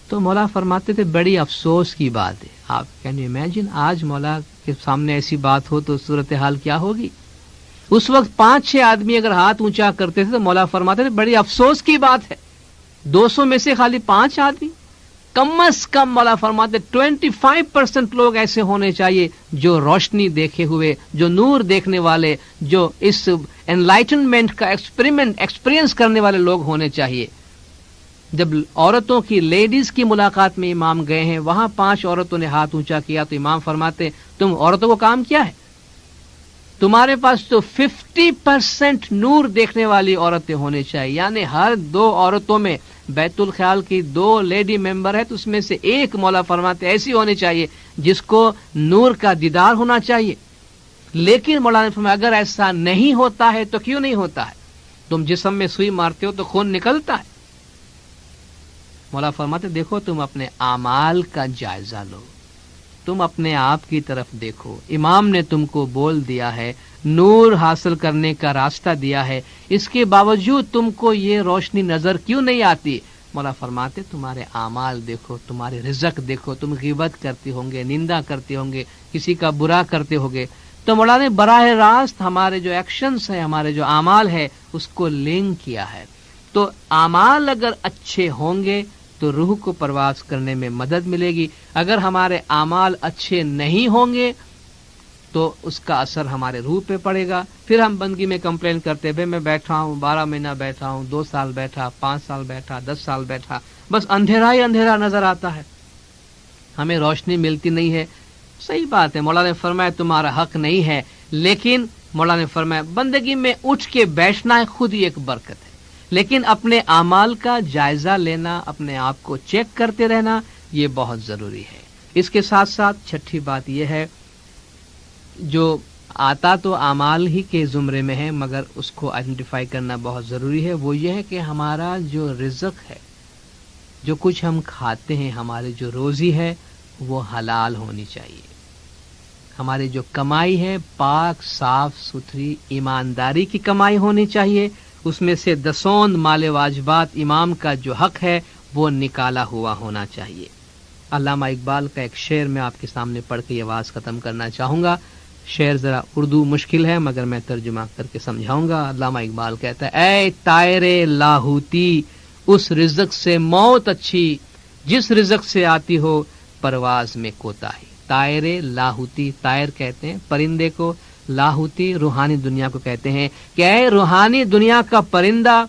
تو مولا فرماتے تھے بڑی افسوس کی بات ہے، آپ کین یو امیجن، آج مولا کے سامنے ایسی بات ہو تو صورتحال کیا ہوگی؟ اس وقت 5-6 آدمی اگر ہاتھ اونچا کرتے تھے تو مولا فرماتے تھے بڑی افسوس کی بات ہے، 200 میں سے خالی 5 آدمی، کم از کم مولا فرماتے 25% لوگ ایسے ہونے چاہیے جو روشنی دیکھے ہوئے، جو نور دیکھنے والے، جو اس انلائٹنمنٹ کا ایکسپیرینس کرنے والے لوگ ہونے چاہیے۔ جب عورتوں کی، لیڈیز کی ملاقات میں امام گئے ہیں، وہاں 5 عورتوں نے ہاتھ اونچا کیا تو امام فرماتے تم عورتوں کو کام کیا ہے؟ تمہارے پاس تو 50% نور دیکھنے والی عورتیں ہونی چاہیے، یعنی ہر 2 عورتوں میں بیت الخیال کی 2 لیڈی ممبر ہے تو اس میں سے ایک مولا فرماتے ایسی ہونی چاہیے جس کو نور کا دیدار ہونا چاہیے۔ لیکن مولانا نے فرمایا اگر ایسا نہیں ہوتا ہے تو کیوں نہیں ہوتا ہے؟ تم جسم میں سوئی مارتے ہو تو خون نکلتا ہے۔ مولا فرماتے دیکھو تم اپنے اعمال کا جائزہ لو، تم اپنے آپ کی طرف دیکھو، امام نے تم کو بول دیا ہے، نور حاصل کرنے کا راستہ دیا ہے، اس کے باوجود تم کو یہ روشنی نظر کیوں نہیں آتی؟ مولا فرماتے تمہارے اعمال دیکھو، تمہارے رزق دیکھو، تم غیبت کرتے ہوں گے، نندا کرتے ہوں گے، کسی کا برا کرتے ہوں گے۔ تو مولا نے براہ راست ہمارے جو ایکشنز ہیں، ہمارے جو اعمال ہے اس کو لنک کیا ہے۔ تو اعمال اگر اچھے ہوں گے تو روح کو پرواز کرنے میں مدد ملے گی، اگر ہمارے اعمال اچھے نہیں ہوں گے تو اس کا اثر ہمارے روح پہ پڑے گا۔ پھر ہم بندگی میں کمپلین کرتے بھائی میں بیٹھا ہوں، 12 مہینہ بیٹھا ہوں، 2 سال بیٹھا، 5 سال بیٹھا، 10 سال بیٹھا، بس اندھیرا ہی اندھیرا نظر آتا ہے، ہمیں روشنی ملتی نہیں ہے۔ صحیح بات ہے، مولا نے فرمایا تمہارا حق نہیں ہے، لیکن مولا نے فرمایا بندگی میں اٹھ کے بیٹھنا ہے خود ہی ایک برکت ہے، لیکن اپنے اعمال کا جائزہ لینا، اپنے آپ کو چیک کرتے رہنا یہ بہت ضروری ہے۔ اس کے ساتھ ساتھ چھٹی بات یہ ہے، جو آتا تو اعمال ہی کے زمرے میں ہے مگر اس کو آئیڈینٹیفائی کرنا بہت ضروری ہے، وہ یہ ہے کہ ہمارا جو رزق ہے، جو کچھ ہم کھاتے ہیں، ہماری جو روزی ہے وہ حلال ہونی چاہیے، ہماری جو کمائی ہے پاک صاف ستھری ایمانداری کی کمائی ہونی چاہیے، اس میں سے 10 مال واجبات امام کا جو حق ہے وہ نکالا ہوا ہونا چاہیے۔ علامہ اقبال کا ایک شعر میں آپ کے سامنے پڑھ کے یہ آواز ختم کرنا چاہوں گا۔ شعر ذرا اردو مشکل ہے مگر میں ترجمہ کر کے سمجھاؤں گا۔ علامہ اقبال کہتا ہے اے طائر لاہوتی اس رزق سے موت اچھی جس رزق سے آتی ہو پرواز میں کوتاہی۔ طائر لاہوتی، طائر کہتے ہیں پرندے کو، لاہوتی روحانی دنیا کو کہتے ہیں کہ اے روحانی دنیا کا پرندہ،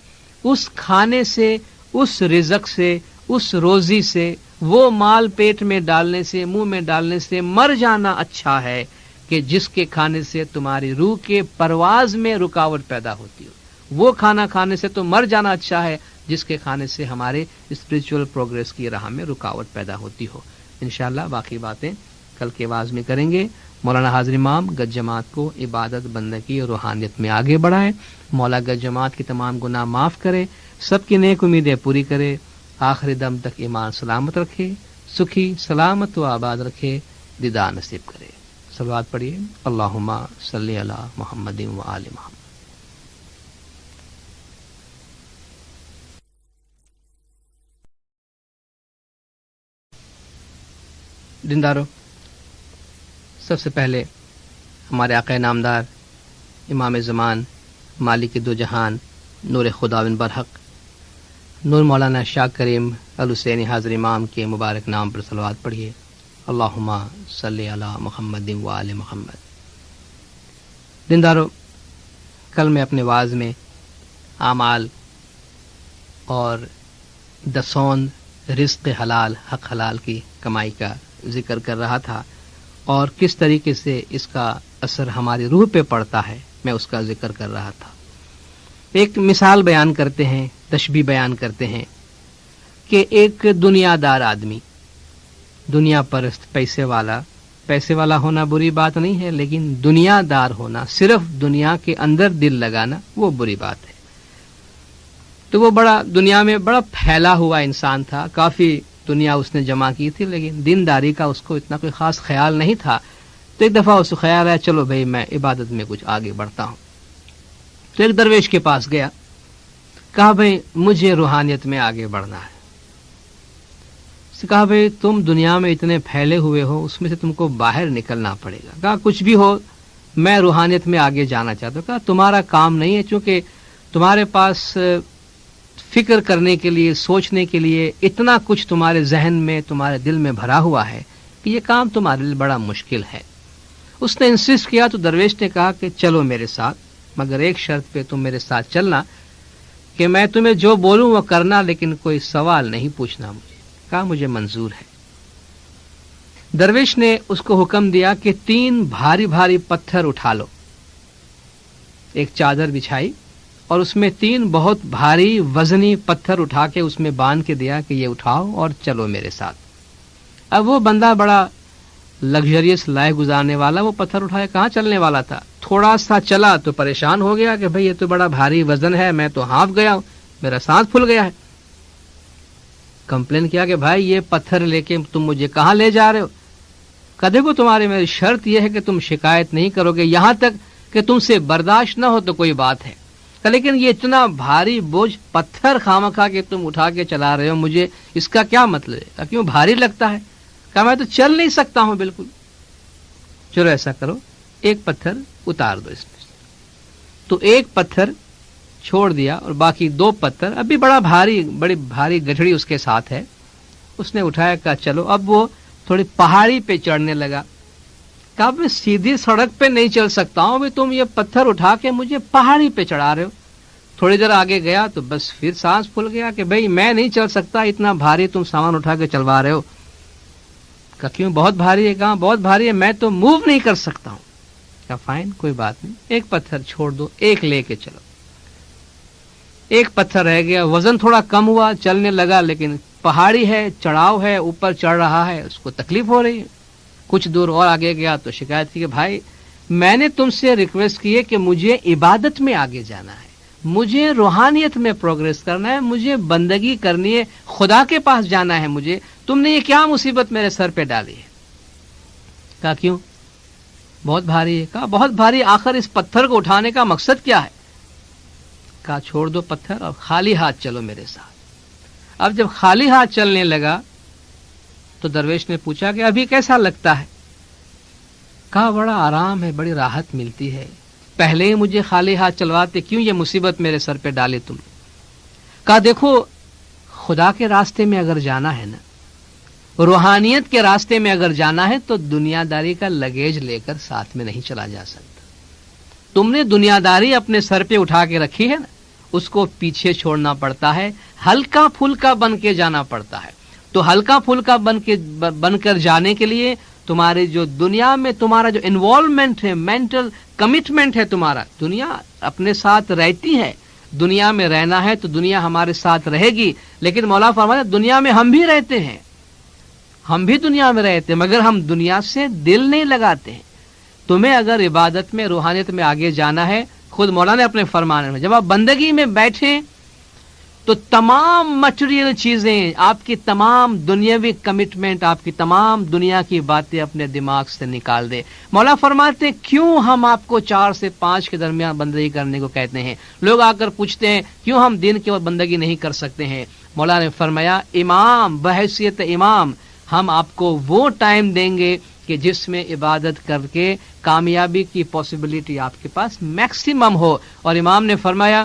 اس کھانے سے، اس رزق سے، اس روزی سے، وہ مال پیٹ میں ڈالنے سے، منہ میں ڈالنے سے مر جانا اچھا ہے کہ جس کے کھانے سے تمہاری روح کے پرواز میں رکاوٹ پیدا ہوتی ہو۔ وہ کھانا کھانے سے تو مر جانا اچھا ہے جس کے کھانے سے ہمارے اسپریچول پروگریس کی راہ میں رکاوٹ پیدا ہوتی ہو۔ انشاءاللہ باقی باتیں کل کے واعظ میں کریں گے۔ مولانا حاضر امام گج جماعت کو عبادت بندگی اور روحانیت میں آگے بڑھائے، مولا گج جماعت کی تمام گناہ معاف کرے، سب کی نیک امیدیں پوری کرے، آخری دم تک ایمان سلامت رکھے، سکھی سلامت و آباد رکھے، دیدار نصیب کرے۔ صلوات پڑھیے، اللہم صلی علی محمد و آل محمد۔ دیندارو، سب سے پہلے ہمارے آقا نامدار امام زمان مالک دو جہان نور خداوند برحق نور مولانا شاہ کریم الحسینی حاضر امام کے مبارک نام پر صلوات پڑھیے، اللہم صلی علی محمد و آل محمد۔ دیندارو، کل میں اپنے واعظ میں اعمال اور 10 رزق حلال، حق حلال کی کمائی کا ذکر کر رہا تھا اور کس طریقے سے اس کا اثر ہماری روح پہ پڑتا ہے میں اس کا ذکر کر رہا تھا۔ ایک مثال بیان کرتے ہیں، تشبیہ بیان کرتے ہیں کہ ایک دنیا دار آدمی، دنیا پرست، پیسے والا ہونا بری بات نہیں ہے، لیکن دنیا دار ہونا، صرف دنیا کے اندر دل لگانا، وہ بری بات ہے۔ تو وہ دنیا میں بڑا پھیلا ہوا انسان تھا، کافی دنیا اس نے جمع کی تھی، لیکن دینداری کا اس کو اتنا کوئی خاص خیال نہیں تھا۔ تو ایک دفعہ اس کو خیال آیا چلو بھائی میں عبادت میں کچھ آگے بڑھتا ہوں۔ تو ایک درویش کے پاس گیا، کہا بھائی مجھے روحانیت میں آگے بڑھنا ہے۔ اس سے کہا بھائی تم دنیا میں اتنے پھیلے ہوئے ہو، اس میں سے تم کو باہر نکلنا پڑے گا۔ کہا کچھ بھی ہو میں روحانیت میں آگے جانا چاہتا ہوں. کہا تمہارا کام نہیں ہے, چونکہ تمہارے پاس فکر کرنے کے لیے, سوچنے کے لیے اتنا کچھ تمہارے ذہن میں, تمہارے دل میں بھرا ہوا ہے کہ یہ کام تمہارے لیے بڑا مشکل ہے. اس نے انسسٹ کیا تو درویش نے کہا کہ چلو میرے ساتھ, مگر ایک شرط پہ تم میرے ساتھ چلنا کہ میں تمہیں جو بولوں وہ کرنا, لیکن کوئی سوال نہیں پوچھنا مجھے. کہا مجھے منظور ہے. درویش نے اس کو حکم دیا کہ 3 بھاری بھاری پتھر اٹھا لو. ایک چادر بچھائی اور اس میں 3 بہت بھاری وزنی پتھر اٹھا کے اس میں باندھ کے دیا کہ یہ اٹھاؤ اور چلو میرے ساتھ. اب وہ بندہ بڑا لگژریس لائف گزارنے والا, وہ پتھر اٹھائے کہاں چلنے والا تھا. تھوڑا سا چلا تو پریشان ہو گیا کہ بھئی یہ تو بڑا بھاری وزن ہے, میں تو ہانپ گیا ہوں, میرا سانس پھول گیا ہے. کمپلین کیا کہ بھائی یہ پتھر لے کے تم مجھے کہاں لے جا رہے ہو. دیکھو تمہاری میری شرط یہ ہے کہ تم شکایت نہیں کرو گے, یہاں تک کہ تم سے برداشت نہ ہو تو کوئی بات ہے, لیکن یہ اتنا بھاری بوجھ پتھر خامخواہ کہ تم اٹھا کے چلا رہے ہو, مجھے اس کا کیا مطلب ہے, کیوں بھاری لگتا ہے. کہا میں تو چل نہیں سکتا ہوں بالکل. چلو ایسا کرو, ایک پتھر اتار دو اس میں. تو ایک پتھر چھوڑ دیا اور باقی 2 پتھر, ابھی بڑی بھاری گٹھڑی اس کے ساتھ ہے, اس نے اٹھایا. کہا چلو. اب وہ تھوڑی پہاڑی پہ چڑھنے لگا. کہا میں سیدھی سڑک پہ نہیں چل سکتا ہوں, تم یہ پتھر اٹھا کے مجھے پہاڑی پہ چڑھا رہے ہو. تھوڑی دیر آگے گیا تو بس پھر سانس پھول گیا کہ بھئی میں نہیں چل سکتا, اتنا بھاری تم سامان اٹھا کے چلوا رہے ہو. کہا کیوں بہت بھاری ہے. کہاں بہت بھاری ہے, میں تو موو نہیں کر سکتا ہوں. کہا فائن کوئی بات نہیں, ایک پتھر چھوڑ دو, ایک لے کے چلو. ایک پتھر رہ گیا, وزن تھوڑا کم ہوا, چلنے لگا, لیکن پہاڑی ہے, چڑھاؤ ہے, اوپر چڑھ رہا ہے, اس کو تکلیف ہو رہی ہے. کچھ دور اور آگے گیا تو شکایت کی کہ بھائی میں نے تم سے ریکویسٹ کی ہے کہ مجھے عبادت میں آگے جانا ہے, مجھے روحانیت میں پروگریس کرنا ہے, مجھے بندگی کرنی ہے, خدا کے پاس جانا ہے مجھے, تم نے یہ کیا مصیبت میرے سر پہ ڈالی ہے. کہا کیوں بہت بھاری ہے. کہا بہت بھاری, آخر اس پتھر کو اٹھانے کا مقصد کیا ہے. کہا چھوڑ دو پتھر اور خالی ہاتھ چلو میرے ساتھ. اب جب خالی ہاتھ چلنے لگا تو درویش نے پوچھا کہ ابھی کیسا لگتا ہے. کہا بڑا آرام ہے, بڑی راحت ملتی ہے, پہلے ہی مجھے خالی ہاتھ چلواتے, کیوں یہ مصیبت میرے سر پہ ڈالے تم. کہا دیکھو خدا کے راستے میں اگر جانا ہے نا, روحانیت کے راستے میں اگر جانا ہے تو دنیا داری کا لگیج لے کر ساتھ میں نہیں چلا جا سکتا. تم نے دنیا داری اپنے سر پہ اٹھا کے رکھی ہے نا, اس کو پیچھے چھوڑنا پڑتا ہے, ہلکا پھلکا بن کے جانا پڑتا ہے. تو ہلکا پھلکا بن کر جانے کے لیے تمہاری جو دنیا میں تمہارا جو انوالومنٹ ہے, مینٹل کمٹمنٹ ہے تمہارا, دنیا اپنے ساتھ رہتی ہے, دنیا میں رہنا ہے تو دنیا ہمارے ساتھ رہے گی. لیکن مولا فرماتا دنیا میں ہم بھی رہتے ہیں, ہم بھی دنیا میں رہتے ہیں, مگر ہم دنیا سے دل نہیں لگاتے ہیں. تمہیں اگر عبادت میں روحانیت میں آگے جانا ہے, خود مولا نے اپنے فرمان میں جب آپ بندگی میں بیٹھیں تو تمام مٹیریل چیزیں, آپ کی تمام دنیاوی کمٹمنٹ, آپ کی تمام دنیا کی باتیں اپنے دماغ سے نکال دے. مولا فرماتے کیوں ہم آپ کو 4 سے 5 کے درمیان بندگی کرنے کو کہتے ہیں. لوگ آ کر پوچھتے ہیں کیوں ہم دن کے وقت بندگی نہیں کر سکتے ہیں. مولا نے فرمایا امام, بحیثیت امام ہم آپ کو وہ ٹائم دیں گے کہ جس میں عبادت کر کے کامیابی کی پاسبلٹی آپ کے پاس میکسیمم ہو. اور امام نے فرمایا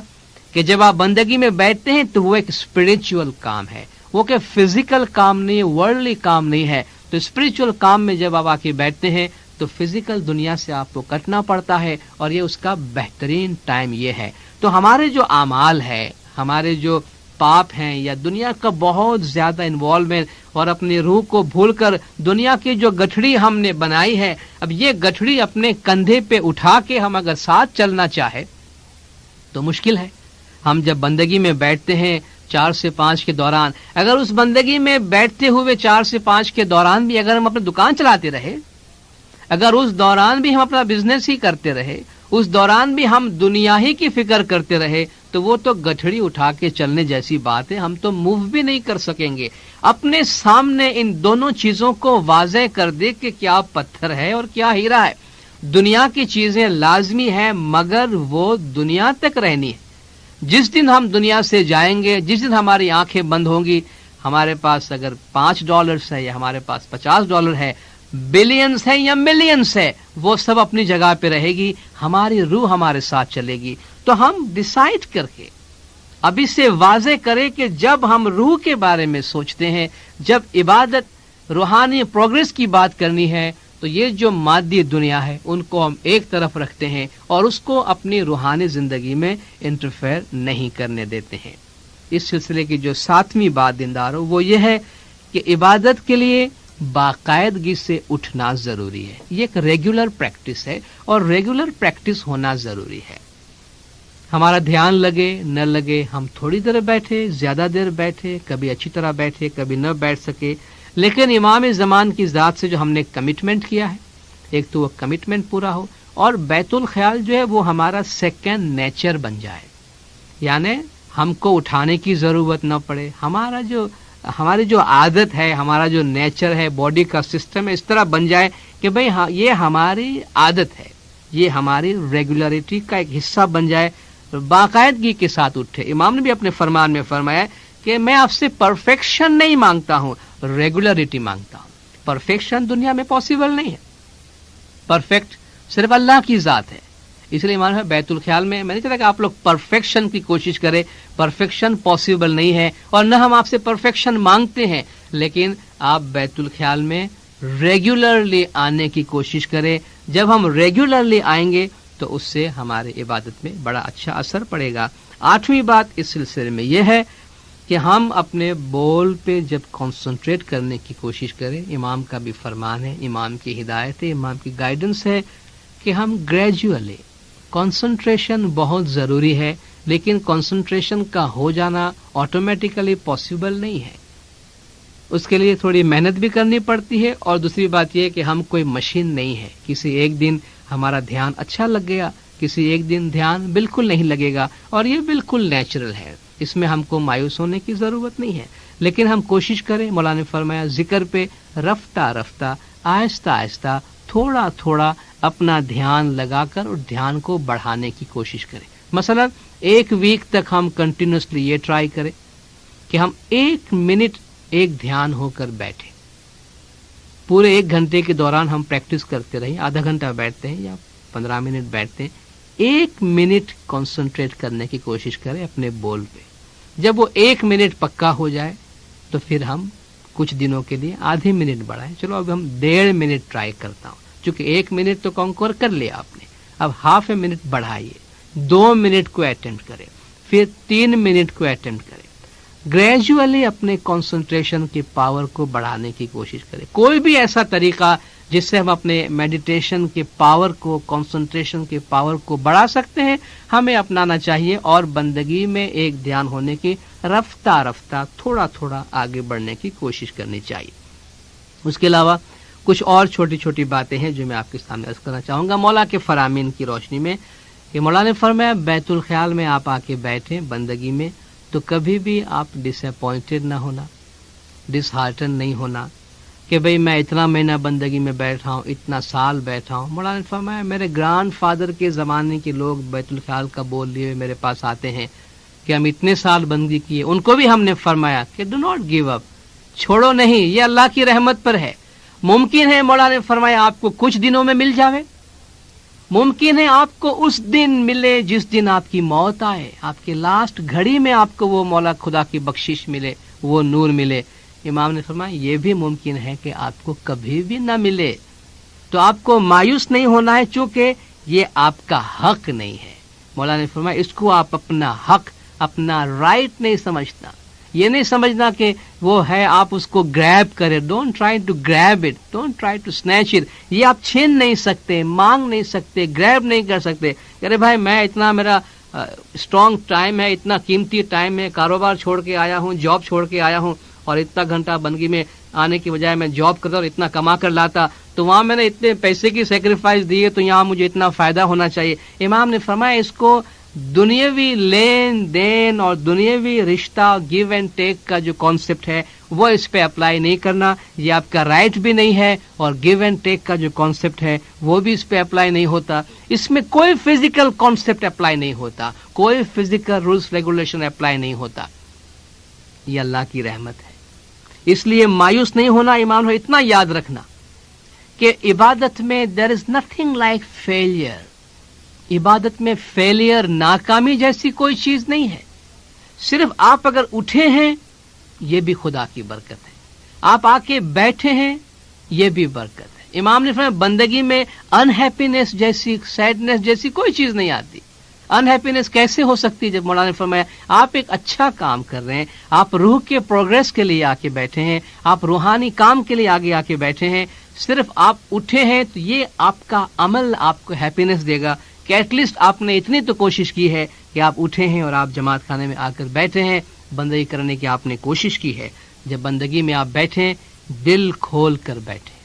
کہ جب آپ بندگی میں بیٹھتے ہیں تو وہ ایک اسپرچول کام ہے, وہ کہ فزیکل کام نہیں, ورلڈلی کام نہیں ہے. تو اسپرچول کام میں جب آپ آ کے بیٹھتے ہیں تو فزیکل دنیا سے آپ کو کٹنا پڑتا ہے, اور یہ اس کا بہترین ٹائم یہ ہے. تو ہمارے جو اعمال ہے, ہمارے جو پاپ ہیں یا دنیا کا بہت زیادہ انوالومنٹ اور اپنی روح کو بھول کر دنیا کی جو گٹھڑی ہم نے بنائی ہے, اب یہ گٹھڑی اپنے کندھے پہ اٹھا کے ہم اگر ساتھ چلنا چاہے تو مشکل ہے. ہم جب بندگی میں بیٹھتے ہیں 4 سے 5 کے دوران, اگر اس بندگی میں بیٹھتے ہوئے 4 سے 5 کے دوران بھی اگر ہم اپنی دکان چلاتے رہے, اگر اس دوران بھی ہم اپنا بزنس ہی کرتے رہے, اس دوران بھی ہم دنیا ہی کی فکر کرتے رہے, تو وہ تو گٹھڑی اٹھا کے چلنے جیسی بات ہے, ہم تو موو بھی نہیں کر سکیں گے. اپنے سامنے ان دونوں چیزوں کو واضح کر دے کہ کیا پتھر ہے اور کیا ہیرا ہے. دنیا کی چیزیں لازمی ہیں مگر وہ دنیا تک رہنی ہے. جس دن ہم دنیا سے جائیں گے, جس دن ہماری آنکھیں بند ہوں گی, ہمارے پاس اگر $5 ہے یا ہمارے پاس $50 ہے, بلینز ہے یا ملینز ہے، وہ سب اپنی جگہ پہ رہے گی، ہماری روح ہمارے ساتھ چلے گی. تو ہم ڈیسائیڈ کر کے ابھی سے واضح کریں کہ جب ہم روح کے بارے میں سوچتے ہیں، جب عبادت روحانی پروگرس کی بات کرنی ہے، تو یہ جو مادی دنیا ہے ان کو ہم ایک طرف رکھتے ہیں اور اس کو اپنی روحانی زندگی میں انٹرفیئر نہیں کرنے دیتے ہیں. اس سلسلے کی جو 7ویں بات دینداروں وہ یہ ہے کہ عبادت کے لیے باقاعدگی سے اٹھنا ضروری ہے. یہ ایک ریگولر پریکٹس ہے اور ریگولر پریکٹس ہونا ضروری ہے. ہمارا دھیان لگے نہ لگے، ہم تھوڑی دیر بیٹھے، زیادہ دیر بیٹھے، کبھی اچھی طرح بیٹھے، کبھی نہ بیٹھ سکے، لیکن امام زمان کی ذات سے جو ہم نے کمٹمنٹ کیا ہے، ایک تو وہ کمٹمنٹ پورا ہو، اور بیت الخیال جو ہے وہ ہمارا سیکنڈ نیچر بن جائے. یعنی ہم کو اٹھانے کی ضرورت نہ پڑے، ہماری جو عادت ہے، ہمارا جو نیچر ہے، باڈی کا سسٹم ہے، اس طرح بن جائے کہ بھئی یہ ہماری عادت ہے، یہ ہماری ریگولرٹی کا ایک حصہ بن جائے، باقاعدگی کے ساتھ اٹھے. امام نے بھی اپنے فرمان میں فرمایا کہ میں آپ سے پرفیکشن نہیں مانگتا ہوں، ریگولرٹی مانگتا ہوں. پرفیکشن دنیا میں پاسبل نہیں ہے، پرفیکٹ صرف اللہ کی ذات ہے. اس لیے امام ہے بیت الخیال میں نہیں چاہتا کہ آپ لوگ پرفیکشن کی کوشش کریں، پرفیکشن پاسبل نہیں ہے، اور نہ ہم آپ سے پرفیکشن مانگتے ہیں، لیکن آپ بیت الخیال میں ریگولرلی آنے کی کوشش کریں. جب ہم ریگولرلی آئیں گے تو اس سے ہمارے عبادت میں بڑا اچھا اثر پڑے گا. 8ویں بات اس سلسلے میں یہ ہے کہ ہم اپنے بول پہ جب کنسنٹریٹ کرنے کی کوشش کریں، امام کا بھی فرمان ہے، امام کی ہدایت ہے، امام کی گائیڈنس ہے کہ ہم گریجولی، کنسنٹریشن بہت ضروری ہے، لیکن کنسنٹریشن کا ہو جانا آٹومیٹیکلی پاسبل نہیں ہے. اس کے لیے تھوڑی محنت بھی کرنی پڑتی ہے، اور دوسری بات یہ کہ ہم کوئی مشین نہیں ہے. کسی ایک دن ہمارا دھیان اچھا لگ گیا، کسی ایک دن دھیان بالکل نہیں لگے گا، اور یہ بالکل نیچرل ہے. اس میں ہم کو مایوس ہونے کی ضرورت نہیں ہے، لیکن ہم کوشش کریں. مولانا نے فرمایا ذکر پہ رفتہ رفتہ، آہستہ آہستہ، تھوڑا تھوڑا اپنا دھیان لگا کر اور دھیان کو بڑھانے کی کوشش کریں. مثلا 1 ویک تک ہم کنٹینیوسلی یہ ٹرائی کریں کہ ہم 1 منٹ ایک دھیان ہو کر بیٹھیں. پورے 1 گھنٹے کے دوران ہم پریکٹس کرتے رہیں، آدھا گھنٹہ بیٹھتے ہیں یا 15 منٹ بیٹھتے ہیں، 1 منٹ کنسنٹریٹ کرنے کی کوشش کریں اپنے بول پہ. جب وہ 1 منٹ پکا ہو جائے تو پھر ہم کچھ دنوں کے لیے آدھی منٹ بڑھائیں. چلو اب ہم 1.5 منٹ ٹرائی کرتا ہوں، چونکہ 1 منٹ تو کانکور کر لیا آپ نے، اب ½ منٹ بڑھائیے، 2 منٹ کو اٹیمپٹ کریں، پھر 3 منٹ کو اٹیمپٹ کریں. گریجولی اپنے کنسنٹریشن کی پاور کو بڑھانے کی کوشش کریں. کوئی بھی ایسا طریقہ جس سے ہم اپنے میڈیٹیشن کے پاور کو، کنسنٹریشن کے پاور کو بڑھا سکتے ہیں، ہمیں اپنانا چاہیے، اور بندگی میں ایک دھیان ہونے کی رفتہ رفتہ تھوڑا تھوڑا آگے بڑھنے کی کوشش کرنی چاہیے. اس کے علاوہ کچھ اور چھوٹی چھوٹی باتیں ہیں جو میں آپ کے سامنے عرض کرنا چاہوں گا مولا کے فرامین کی روشنی میں. کہ مولا نے فرمایا بیت الخیال میں آپ آ کے بیٹھیں بندگی میں، تو کبھی بھی آپ ڈس اپوائنٹڈ نہ ہونا، ڈس ہارٹن نہیں ہونا کہ بھئی میں اتنا مہینہ بندگی میں بیٹھا ہوں، اتنا سال بیٹھا ہوں. مولا نے فرمایا میرے گرانڈ فادر کے زمانے کے لوگ بیت الخیال کا بول لیے میرے پاس آتے ہیں کہ ہم اتنے سال بندگی کیے، ان کو بھی ہم نے فرمایا کہ ڈو ناٹ گیو اپ، چھوڑو نہیں، یہ اللہ کی رحمت پر ہے. ممکن ہے مولا نے فرمایا آپ کو کچھ دنوں میں مل جاوے، ممکن ہے آپ کو اس دن ملے جس دن آپ کی موت آئے، آپ کے لاسٹ گھڑی میں آپ کو وہ مولا خدا کی بخشش ملے، وہ نور ملے. امام نے فرمایا یہ بھی ممکن ہے کہ آپ کو کبھی بھی نہ ملے، تو آپ کو مایوس نہیں ہونا ہے، چونکہ یہ آپ کا حق نہیں ہے. مولا نے فرمایا اس کو آپ اپنا حق، اپنا رائٹ نہیں سمجھنا، یہ نہیں سمجھنا کہ وہ ہے آپ اس کو گریب کرے. Don't try to grab it, don't try to snatch it. یہ آپ چھین نہیں سکتے، مانگ نہیں سکتے، گریب نہیں کر سکتے. ارے بھائی میں اتنا، میرا اسٹرانگ ٹائم ہے، اتنا قیمتی ٹائم ہے، کاروبار چھوڑ کے آیا ہوں، جاب چھوڑ کے آیا ہوں، اور اتنا گھنٹہ بندگی میں آنے کی بجائے میں جاب کرتا اور اتنا کما کر لاتا، تو وہاں میں نے اتنے پیسے کی سیکریفائس دی ہے، تو یہاں مجھے اتنا فائدہ ہونا چاہیے. امام نے فرمایا اس کو دنیاوی لین دین اور دنیاوی رشتہ گیو اینڈ ٹیک کا جو کانسیپٹ ہے وہ اس پہ اپلائی نہیں کرنا. یہ آپ کا رائٹ بھی نہیں ہے، اور گیو اینڈ ٹیک کا جو کانسیپٹ ہے وہ بھی اس پہ اپلائی نہیں ہوتا. اس میں کوئی فزیکل کانسیپٹ اپلائی نہیں ہوتا، کوئی فزیکل رولز ریگولیشن اپلائی نہیں ہوتا. یہ اللہ کی رحمت ہے. اس لیے مایوس نہیں ہونا. امام نے اتنا یاد رکھنا کہ عبادت میں دیر از نتھنگ لائک فیلئر. عبادت میں فیلئر، ناکامی جیسی کوئی چیز نہیں ہے. صرف آپ اگر اٹھے ہیں یہ بھی خدا کی برکت ہے، آپ آ کے بیٹھے ہیں یہ بھی برکت ہے. امام نے فرمایا بندگی میں انہیپینس جیسی، سیڈنس جیسی کوئی چیز نہیں آتی. انہیپینس کیسے ہو سکتی؟ جب مولانا نے فرمایا آپ ایک اچھا کام کر رہے ہیں، آپ روح کے پروگریس کے لیے آ کے بیٹھے ہیں، آپ روحانی کام کے لیے آگے آ کے بیٹھے ہیں، صرف آپ اٹھے ہیں تو یہ آپ کا عمل آپ کو ہیپینس دے گا کہ ایٹ لیسٹ آپ نے اتنی تو کوشش کی ہے کہ آپ اٹھے ہیں اور آپ جماعت خانے میں آ کر بیٹھے ہیں، بندگی کرنے کی آپ نے کوشش کی ہے. جب بندگی میں آپ بیٹھیں دل کھول کر بیٹھیں،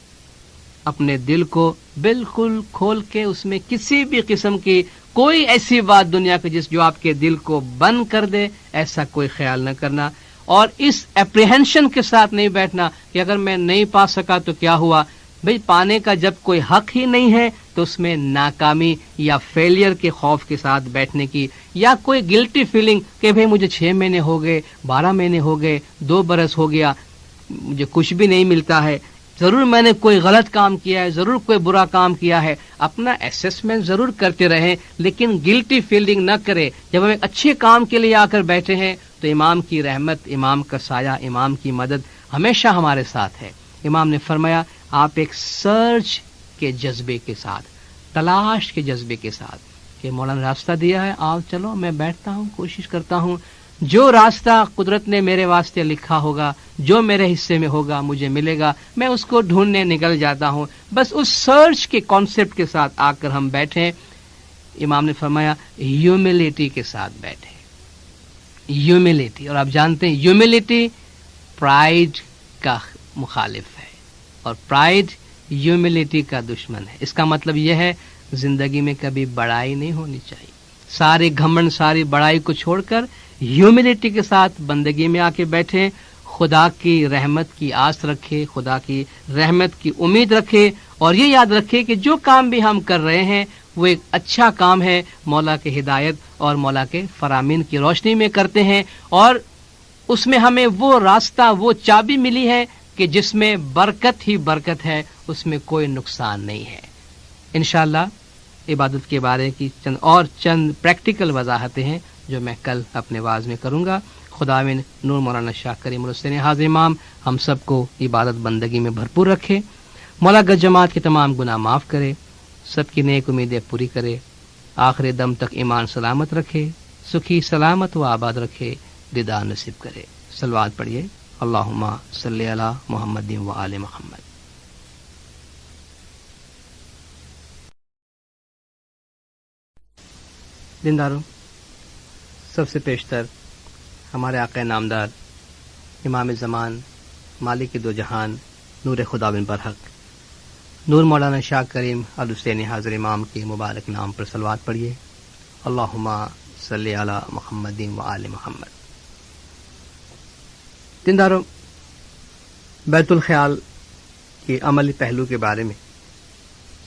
اپنے دل کو بالکل کھول کے اس میں کسی بھی قسم کی کوئی ایسی بات دنیا کی جو آپ کے دل کو بند کر دے، ایسا کوئی خیال نہ کرنا. اور اس اپریہنشن کے ساتھ نہیں بیٹھنا کہ اگر میں نہیں پا سکا تو کیا ہوا. بھئی پانے کا جب کوئی حق ہی نہیں ہے تو اس میں ناکامی یا فیلئر کے خوف کے ساتھ بیٹھنے کی، یا کوئی گلٹی فیلنگ کہ بھئی مجھے 6 مہینے ہو گئے، 12 مہینے ہو گئے، 2 برس ہو گیا، مجھے کچھ بھی نہیں ملتا ہے، ضرور میں نے کوئی غلط کام کیا ہے، ضرور کوئی برا کام کیا ہے. اپنا اسیسمنٹ ضرور کرتے رہیں لیکن گلٹی فیلنگ نہ کرے. جب ہم ایک اچھے کام کے لیے آ کر بیٹھے ہیں تو امام کی رحمت، امام کا سایہ، امام کی مدد ہمیشہ ہمارے ساتھ ہے. امام نے فرمایا آپ ایک سرچ کے جذبے کے ساتھ، تلاش کے جذبے کے ساتھ کہ مولانا راستہ دیا ہے، آؤ چلو میں بیٹھتا ہوں، کوشش کرتا ہوں، جو راستہ قدرت نے میرے واسطے لکھا ہوگا، جو میرے حصے میں ہوگا مجھے ملے گا، میں اس کو ڈھونڈنے نکل جاتا ہوں. بس اس سرچ کے کانسیپٹ کے ساتھ آ کر ہم بیٹھیں. امام نے فرمایا ہیوملٹی کے ساتھ بیٹھیں. ہیوملٹی، اور آپ جانتے ہیں ہیوملٹی پرائڈ کا مخالف ہے اور پرائڈ ہیوملٹی کا دشمن ہے. اس کا مطلب یہ ہے زندگی میں کبھی بڑائی نہیں ہونی چاہیے. سارے گھمنڈ، ساری بڑائی کو چھوڑ کر ہیوملٹی کے ساتھ بندگی میں آ کے بیٹھے، خدا کی رحمت کی آس رکھے، خدا کی رحمت کی امید رکھے، اور یہ یاد رکھے کہ جو کام بھی ہم کر رہے ہیں وہ ایک اچھا کام ہے، مولا کے ہدایت اور مولا کے فرامین کی روشنی میں کرتے ہیں، اور اس میں ہمیں وہ راستہ، وہ چابی ملی ہے کہ جس میں برکت ہی برکت ہے، اس میں کوئی نقصان نہیں ہے. انشاءاللہ عبادت کے بارے کی چند پریکٹیکل وضاحتیں ہیں جو میں کل اپنے واعظ میں کروں گا. خداوند نور مولانا شاہ کریم الحسین حاضر امام ہم سب کو عبادت بندگی میں بھرپور رکھے. مولا گج جماعت کے تمام گناہ معاف کرے، سب کی نیک امیدیں پوری کرے، آخر دم تک ایمان سلامت رکھے، سکھی سلامت و آباد رکھے، دیدار نصیب کرے. صلوات پڑھیے. اللہم صلی علی محمد و آل محمد. دینداروں، سب سے پیشتر ہمارے آقا نامدار امام زمان، مالک دو جہان، نور خداوند برحق، نور مولانا شاہ کریم الحسین حاضر امام کے مبارک نام پر صلوات پڑھیے. اللہم صلی علی محمد و آل محمد. دینداروں، بیت الخیال کے عملی پہلو کے بارے میں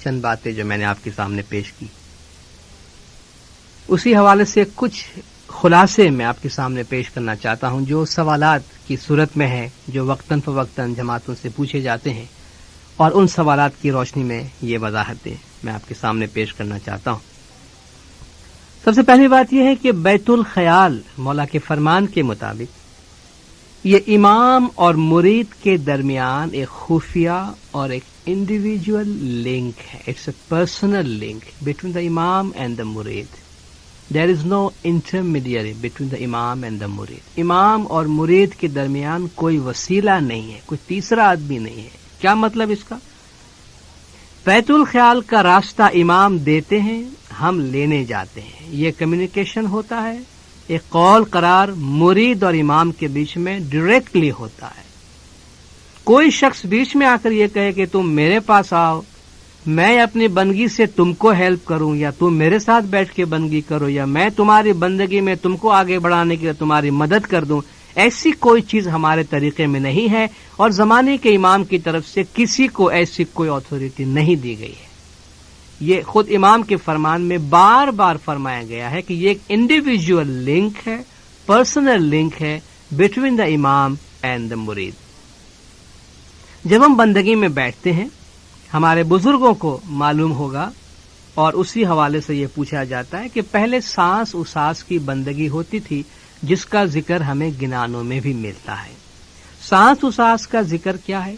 چند باتیں جو میں نے آپ کے سامنے پیش کی، اسی حوالے سے کچھ خلاصے میں آپ کے سامنے پیش کرنا چاہتا ہوں جو سوالات کی صورت میں ہے، جو وقتاً فوقتاً جماعتوں سے پوچھے جاتے ہیں، اور ان سوالات کی روشنی میں یہ وضاحتیں میں آپ کے سامنے پیش کرنا چاہتا ہوں. سب سے پہلی بات یہ ہے کہ بیت الخیال مولا کے فرمان کے مطابق یہ امام اور مرید کے درمیان ایک خفیہ اور ایک انڈیویجول لنک ہے. It's a personal link between the imam and دا مرید. There is no intermediary between the امام and the مرید. امام اور مرید کے درمیان کوئی وسیلہ نہیں ہے، کوئی تیسرا آدمی نہیں ہے. کیا مطلب اس کا؟ بیت الخیال کا راستہ امام دیتے ہیں، ہم لینے جاتے ہیں. یہ کمیونیکیشن ہوتا ہے، ایک قول قرار مرید اور امام کے بیچ میں ڈائریکٹلی ہوتا ہے. کوئی شخص بیچ میں آ کر یہ کہے کہ تم میرے پاس آؤ، میں اپنی بندگی سے تم کو ہیلپ کروں، یا تم میرے ساتھ بیٹھ کے بندگی کرو، یا میں تمہاری بندگی میں تم کو آگے بڑھانے کے لیے تمہاری مدد کر دوں، ایسی کوئی چیز ہمارے طریقے میں نہیں ہے، اور زمانے کے امام کی طرف سے کسی کو ایسی کوئی اتھارٹی نہیں دی گئی ہے. یہ خود امام کے فرمان میں بار بار فرمایا گیا ہے کہ یہ ایک انڈیویجول لنک ہے، پرسنل لنک ہے بٹوین دا امام اینڈ دا مرید. جب ہم بندگی میں بیٹھتے ہیں ہمارے بزرگوں کو معلوم ہوگا، اور اسی حوالے سے یہ پوچھا جاتا ہے کہ پہلے سانس اساس کی بندگی ہوتی تھی جس کا ذکر ہمیں گنانوں میں بھی ملتا ہے۔ سانس اساس کا ذکر کیا ہے؟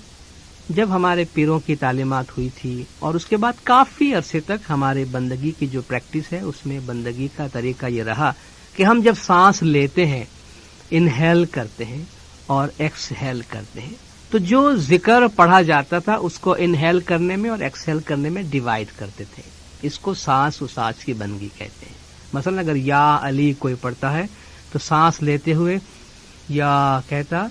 جب ہمارے پیروں کی تعلیمات ہوئی تھی اور اس کے بعد کافی عرصے تک ہمارے بندگی کی جو پریکٹس ہے اس میں بندگی کا طریقہ یہ رہا کہ ہم جب سانس لیتے ہیں، انہیل کرتے ہیں اور ایکسہیل کرتے ہیں، تو جو ذکر پڑھا جاتا تھا اس کو انہیل کرنے میں اور ایکسہیل کرنے میں ڈیوائیڈ کرتے تھے۔ اس کو سانس اساس کی بندگی کہتے ہیں۔ مثلا اگر یا علی کوئی پڑھتا ہے تو سانس لیتے ہوئے یا کہتا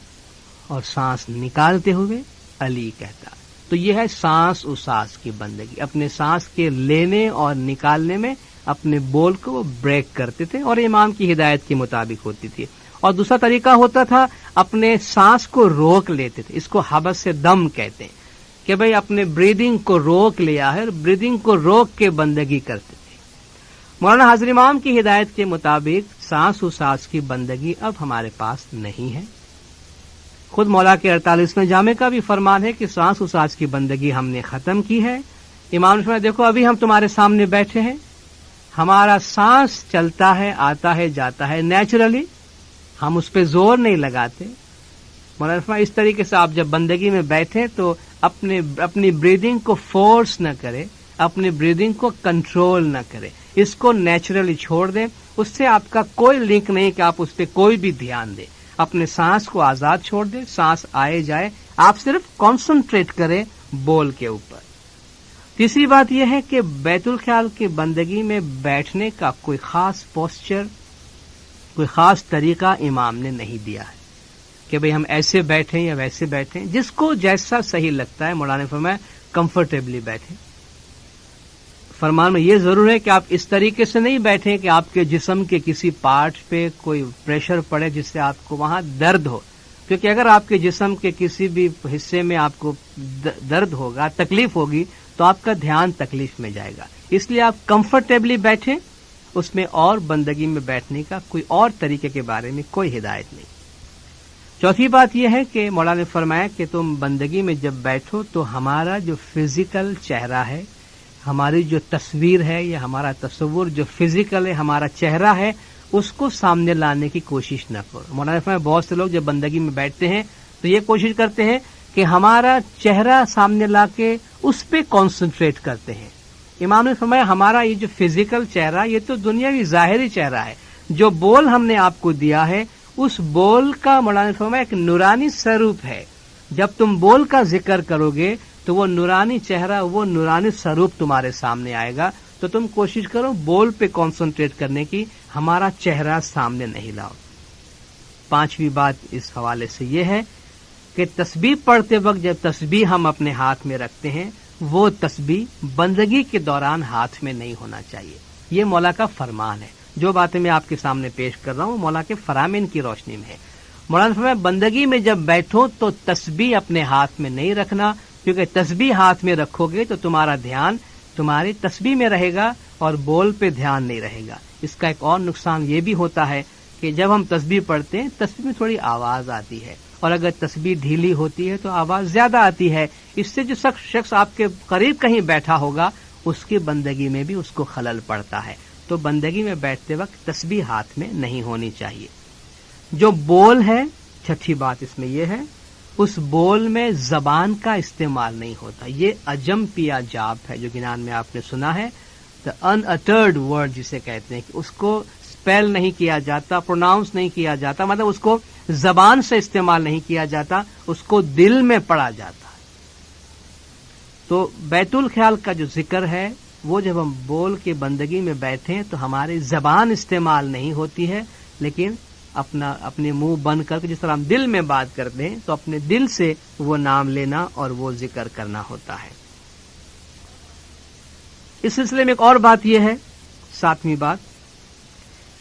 اور سانس نکالتے ہوئے علی کہتا۔ تو یہ ہے سانس اساس کی بندگی۔ اپنے سانس کے لینے اور نکالنے میں اپنے بول کو وہ بریک کرتے تھے اور امام کی ہدایت کے مطابق ہوتی تھی۔ اور دوسرا طریقہ ہوتا تھا اپنے سانس کو روک لیتے تھے، اس کو حبس سے دم کہتے ہیں کہ بھئی اپنے بریدنگ کو روک لیا ہے اور بریدنگ کو روک کے بندگی کرتے تھے۔ مولانا حاضر امام کی ہدایت کے مطابق سانس اساس کی بندگی اب ہمارے پاس نہیں ہے۔ خود مولا کے 48ویں جامع کا بھی فرمان ہے کہ سانس اساس کی بندگی ہم نے ختم کی ہے۔ امام نے فرمایا دیکھو ابھی ہم تمہارے سامنے بیٹھے ہیں، ہمارا سانس چلتا ہے، آتا ہے، جاتا ہے نیچرلی، ہم اس پہ زور نہیں لگاتے۔ مولانا فرمایا اس طریقے سے آپ جب بندگی میں بیٹھیں تو اپنی بریدنگ کو فورس نہ کرے، اپنی بریدنگ کو کنٹرول نہ کرے، اس کو نیچرلی چھوڑ دیں۔ اس سے آپ کا کوئی لنک نہیں کہ آپ اس پہ کوئی بھی دھیان دیں۔ اپنے سانس کو آزاد چھوڑ دیں، سانس آئے جائے، آپ صرف کانسنٹریٹ کریں بول کے اوپر۔ تیسری بات یہ ہے کہ بیت الخیال کی بندگی میں بیٹھنے کا کوئی خاص پوسچر، کوئی خاص طریقہ امام نے نہیں دیا ہے کہ بھئی ہم ایسے بیٹھیں یا ویسے بیٹھیں، جس کو جیسا صحیح لگتا ہے۔ مولانا نے فرمایا کمفرٹیبلی بیٹھیں۔ فرمان میں یہ ضرور ہے کہ آپ اس طریقے سے نہیں بیٹھیں کہ آپ کے جسم کے کسی پارٹ پہ کوئی پریشر پڑے جس سے آپ کو وہاں درد ہو، کیونکہ اگر آپ کے جسم کے کسی بھی حصے میں آپ کو درد ہوگا، تکلیف ہوگی، تو آپ کا دھیان تکلیف میں جائے گا۔ اس لیے آپ کمفرٹیبلی بیٹھیں، اس میں اور بندگی میں بیٹھنے کا کوئی اور طریقے کے بارے میں کوئی ہدایت نہیں۔ چوتھی بات یہ ہے کہ مولانا نے فرمایا کہ تم بندگی میں جب بیٹھو تو ہمارا جو فزیکل چہرہ ہے، ہماری جو تصویر ہے یا ہمارا تصور جو فزیکل ہے، ہمارا چہرہ ہے، اس کو سامنے لانے کی کوشش نہ کرو۔ مولانا نے فرمایا بہت سے لوگ جب بندگی میں بیٹھتے ہیں تو یہ کوشش کرتے ہیں کہ ہمارا چہرہ سامنے لا کے اس پہ کانسنٹریٹ کرتے ہیں۔ امام نے فرمایا ہمارا یہ جو فزیکل چہرہ یہ تو دنیاوی ظاہری چہرہ ہے، جو بول ہم نے آپ کو دیا ہے اس بول کا مولانا نے فرمایا ایک نورانی سروپ ہے۔ جب تم بول کا ذکر کرو گے تو وہ نورانی چہرہ، وہ نورانی سروپ تمہارے سامنے آئے گا، تو تم کوشش کرو بول پہ کانسنٹریٹ کرنے کی، ہمارا چہرہ سامنے نہیں لاؤ۔ پانچویں بات اس حوالے سے یہ ہے کہ تسبیح پڑھتے وقت جب تسبیح ہم اپنے ہاتھ میں رکھتے ہیں، وہ تسبیح بندگی کے دوران ہاتھ میں نہیں ہونا چاہیے۔ یہ مولا کا فرمان ہے۔ جو باتیں میں آپ کے سامنے پیش کر رہا ہوں مولا کے فرامین کی روشنی میں ہے۔ مولانا فرمایا بندگی میں جب بیٹھو تو تسبیح اپنے ہاتھ میں نہیں رکھنا، کیونکہ تسبیح ہاتھ میں رکھو گے تو تمہارا دھیان تمہاری تسبیح میں رہے گا اور بول پہ دھیان نہیں رہے گا۔ اس کا ایک اور نقصان یہ بھی ہوتا ہے کہ جب ہم تسبیح پڑھتے ہیں تسبیح میں تھوڑی آواز آتی ہے، اور اگر تسبیح ڈھیلی ہوتی ہے تو آواز زیادہ آتی ہے۔ اس سے جو شخص آپ کے قریب کہیں بیٹھا ہوگا اس کی بندگی میں بھی اس کو خلل پڑتا ہے۔ تو بندگی میں بیٹھتے وقت تسبیح ہاتھ میں نہیں ہونی چاہیے۔ جو بول ہے، چھٹی بات اس میں یہ ہے، اس بول میں زبان کا استعمال نہیں ہوتا۔ یہ اجم پیا جاب ہے جو گنان میں آپ نے سنا ہے، the unuttered word جسے کہتے ہیں، کہ اس کو اسپیل نہیں کیا جاتا، پروناؤنس نہیں کیا جاتا، مطلب اس کو زبان سے استعمال نہیں کیا جاتا، اس کو دل میں پڑھا جاتا ہے۔ تو بیت الخیال کا جو ذکر ہے وہ جب ہم بول کے بندگی میں بیٹھیں تو ہماری زبان استعمال نہیں ہوتی ہے، لیکن اپنے منہ بند کر کے جس طرح ہم دل میں بات کرتے ہیں تو اپنے دل سے وہ نام لینا اور وہ ذکر کرنا ہوتا ہے۔ اس سلسلے میں ایک اور بات یہ ہے، ساتویں بات،